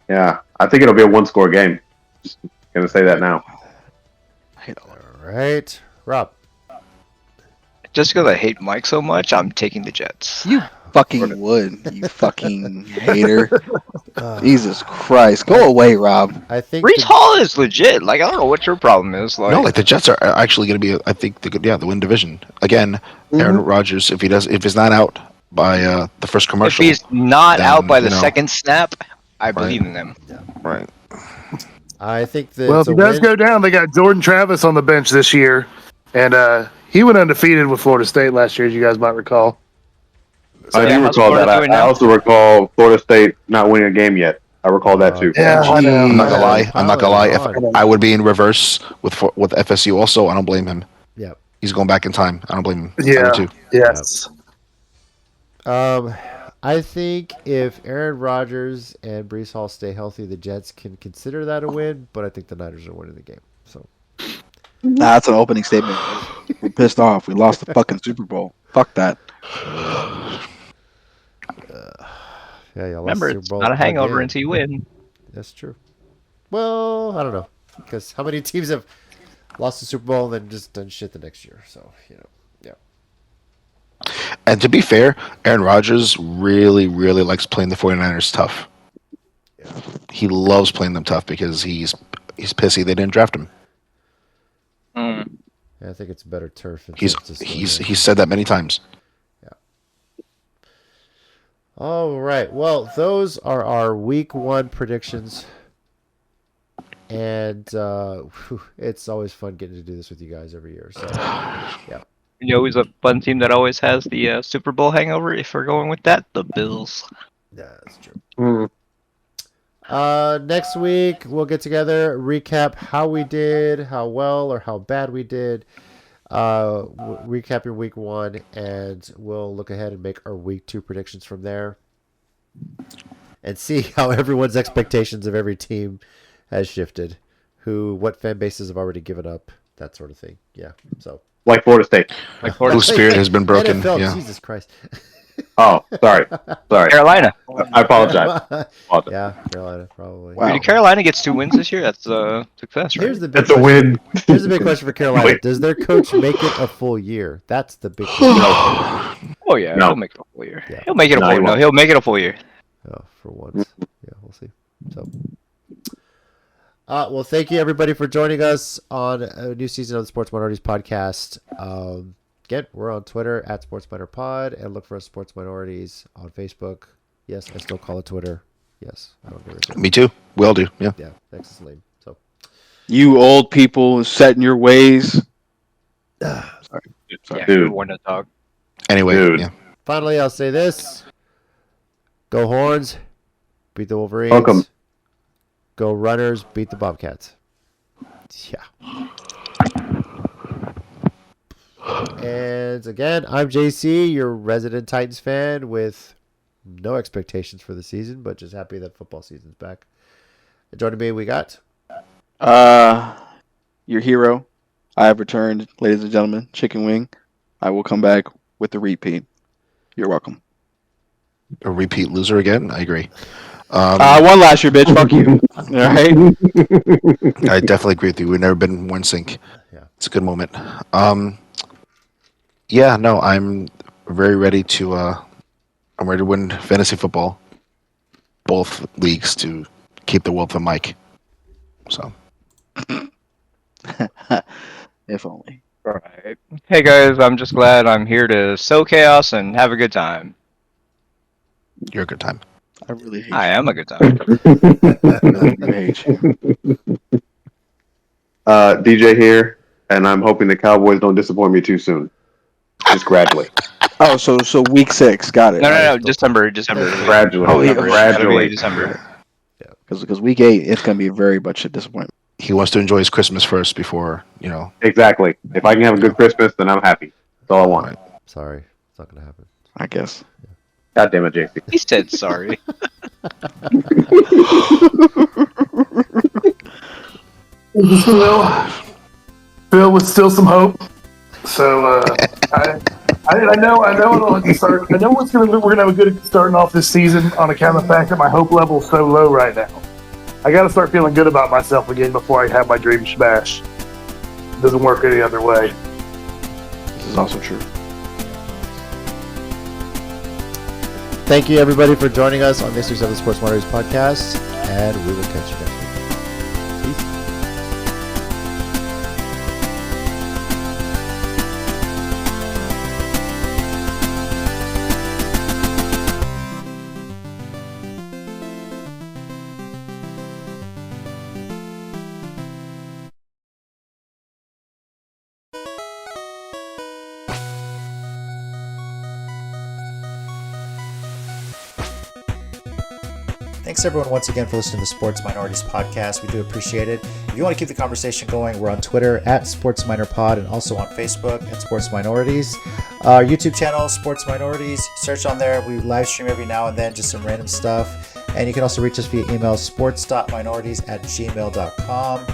Speaker 5: Yeah, I think it'll be a one-score game. Just gonna say that now.
Speaker 1: All right, Rob.
Speaker 4: Just because I hate Mike so much, I'm taking the Jets.
Speaker 2: You fucking would. You fucking hater.
Speaker 1: Uh,
Speaker 2: Jesus Christ. Go away, Rob.
Speaker 1: I think
Speaker 4: Brees Hall is legit. Like, I don't know what your problem is. Like,
Speaker 3: No, like the Jets are actually going to be. I think the win division again. Aaron Rodgers, if he's not out by the first
Speaker 4: if
Speaker 3: commercial,
Speaker 4: he's not
Speaker 3: then,
Speaker 4: out by the
Speaker 3: you know.
Speaker 4: second snap, I believe in them.
Speaker 3: right?
Speaker 1: I think that
Speaker 6: Well,
Speaker 1: it's
Speaker 6: if
Speaker 1: a
Speaker 6: he does
Speaker 1: win.
Speaker 6: go down, they got Jordan Travis on the bench this year, and he went undefeated with Florida State last year, as you guys might recall.
Speaker 5: I
Speaker 4: yeah,
Speaker 5: do
Speaker 4: how's
Speaker 5: recall
Speaker 4: Florida
Speaker 5: that.
Speaker 4: doing
Speaker 5: I
Speaker 4: now?
Speaker 5: also recall Florida State not winning a game yet. I recall that too.
Speaker 6: Yeah, I know.
Speaker 3: I'm not gonna lie.
Speaker 1: Yeah,
Speaker 3: I'm not gonna lie. If
Speaker 1: piling
Speaker 3: I would be in reverse with FSU, also, I don't blame him.
Speaker 1: Yep.
Speaker 3: He's going back in time. I don't blame him.
Speaker 6: Yeah.
Speaker 3: I do too.
Speaker 6: Yes.
Speaker 1: I think if Aaron Rodgers and Brees Hall stay healthy, the Jets can consider that a win. But I think the Niners are winning the game. So
Speaker 2: Nah, that's an opening statement. We're pissed off. We lost the fucking Super Bowl. Fuck that.
Speaker 1: yeah, y'all lost
Speaker 4: Remember,
Speaker 1: the Super
Speaker 4: it's
Speaker 1: Bowl
Speaker 4: not a hangover
Speaker 1: again.
Speaker 4: until you win.
Speaker 1: That's true. Well, I don't know, because how many teams have lost the Super Bowl and then just done shit the next year? So yeah.
Speaker 3: And to be fair, Aaron Rodgers really, really likes playing the 49ers tough. He loves playing them tough because he's pissy they didn't draft him.
Speaker 4: Mm.
Speaker 1: I think it's a better turf. In
Speaker 3: He's
Speaker 1: San Francisco, yeah.
Speaker 3: said that many times.
Speaker 1: All right. Well, those are our week 1 predictions. And it's always fun getting to do this with you guys every year. So, yeah.
Speaker 4: You know who's a fun team that always has the Super Bowl hangover, if we're going with that? The Bills.
Speaker 1: Yeah, that's true. Next week, we'll get together, recap how we did, how well or how bad we did. Recap your week 1, and we'll look ahead and make our week 2 predictions from there. And see how everyone's expectations of every team has shifted. What fan bases have already given up, that sort of thing. Yeah, so.
Speaker 5: Like Florida State.
Speaker 4: Like Florida
Speaker 3: Whose spirit has been broken.
Speaker 1: NFL,
Speaker 3: Yeah.
Speaker 1: Jesus Christ.
Speaker 5: Oh, sorry.
Speaker 4: Carolina.
Speaker 5: I apologize.
Speaker 1: Yeah, Carolina, probably.
Speaker 2: Wow.
Speaker 4: If Carolina gets 2 wins this year, that's a success, right?
Speaker 1: Here's the big
Speaker 5: It's a
Speaker 1: question.
Speaker 5: win.
Speaker 1: Here's the big question for Carolina.
Speaker 5: Wait.
Speaker 1: Does their coach make it a full year? That's the big question.
Speaker 4: Oh yeah,
Speaker 5: No.
Speaker 4: he'll make it a full year.
Speaker 1: Yeah.
Speaker 4: He'll make it a
Speaker 5: No,
Speaker 4: full
Speaker 5: he
Speaker 4: year. No,
Speaker 5: won't.
Speaker 4: he'll make it a full year.
Speaker 1: Oh, for once. Yeah, we'll see. So, well, thank you everybody for joining us on a new season of the Sports Minorities podcast. Again, we're on Twitter at Sports Minor Pod, and look for us Sports Minorities on Facebook. Yes, I still call it Twitter. Yes, I don't give a shit.
Speaker 3: Me too. We all do. Yeah.
Speaker 1: Yeah, thanks is lame. So,
Speaker 2: You old people set in your ways.
Speaker 4: Yeah,
Speaker 5: Dude.
Speaker 4: who won to talk.
Speaker 3: Anyway.
Speaker 5: Dude.
Speaker 3: Yeah.
Speaker 1: finally, I'll say this: Go Horns, beat the Wolverines.
Speaker 5: Welcome.
Speaker 1: Go Runners, beat the Bobcats. Yeah. And again, I'm JC, your resident Titans fan with no expectations for the season, but just happy that football season's back. And joining me, we got
Speaker 2: Your hero. I have returned, ladies and gentlemen. Chicken Wing. I will come back with the repeat. You're welcome.
Speaker 3: A repeat loser again. I agree.
Speaker 2: I won last year, bitch. Fuck you. All right.
Speaker 3: I definitely agree with you. We've never been in one sync.
Speaker 1: Yeah.
Speaker 3: It's a good moment. Yeah, no, I'm very ready to I'm ready to win fantasy football. Both leagues to keep the wealth of Mike. So
Speaker 2: If only.
Speaker 4: Right. Hey guys, I'm just glad I'm here to sow chaos and have a good time.
Speaker 3: you're a good time.
Speaker 2: I really hate
Speaker 4: I
Speaker 2: you.
Speaker 4: am a good time.
Speaker 2: I really do hate you.
Speaker 5: DJ here, and I'm hoping the Cowboys don't disappoint me too soon. Just gradually.
Speaker 2: Oh, so week 6. Got it.
Speaker 4: No. December.
Speaker 5: Gradually.
Speaker 2: Oh, yeah,
Speaker 5: Gradually.
Speaker 4: December.
Speaker 2: Because week 8, it's going to be very much a disappointment.
Speaker 3: He wants to enjoy his Christmas first before,
Speaker 5: Exactly. If I can have a good Christmas, then I'm happy. That's all I want.
Speaker 1: Sorry, it's not gonna happen.
Speaker 2: I guess.
Speaker 5: God damn it, JC.
Speaker 4: He said sorry.
Speaker 6: Phil with still some hope. So I know I don't have to start. I know we're gonna have a good starting off this season on account of the fact that my hope level is so low right now. I got to start feeling good about myself again before I have my dream smash. It doesn't work any other way.
Speaker 2: This is also true.
Speaker 1: Thank you, everybody, for joining us on this week's of the Sports Monitors podcast, and we will catch you next week. Peace.
Speaker 8: Thanks everyone once again for listening to the Sports Minorities podcast. We do appreciate it. If you want to keep the conversation going, we're on Twitter at Sports Minor Pod and also on Facebook at Sports Minorities. Our YouTube channel, Sports Minorities. Search on there. We live stream every now and then, just some random stuff. And you can also reach us via email, sports.minorities@gmail.com.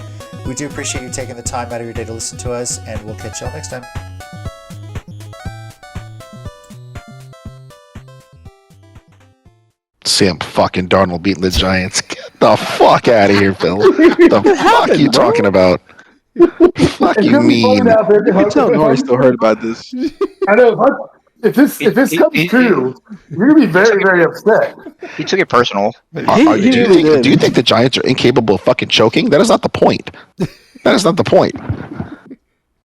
Speaker 8: We do appreciate you taking the time out of your day to listen to us, and we'll catch y'all next time.
Speaker 3: Sam fucking Darnold beating the Giants. Get the fuck out of here, Phil. What the fuck are you talking about? Fuck you mean?
Speaker 2: You can tell Nori still heard about this.
Speaker 6: I know. If this comes true, you're gonna be very, very upset.
Speaker 4: He took it personal.
Speaker 3: Do you think the Giants are incapable of fucking choking? That is not the point. That is not the point.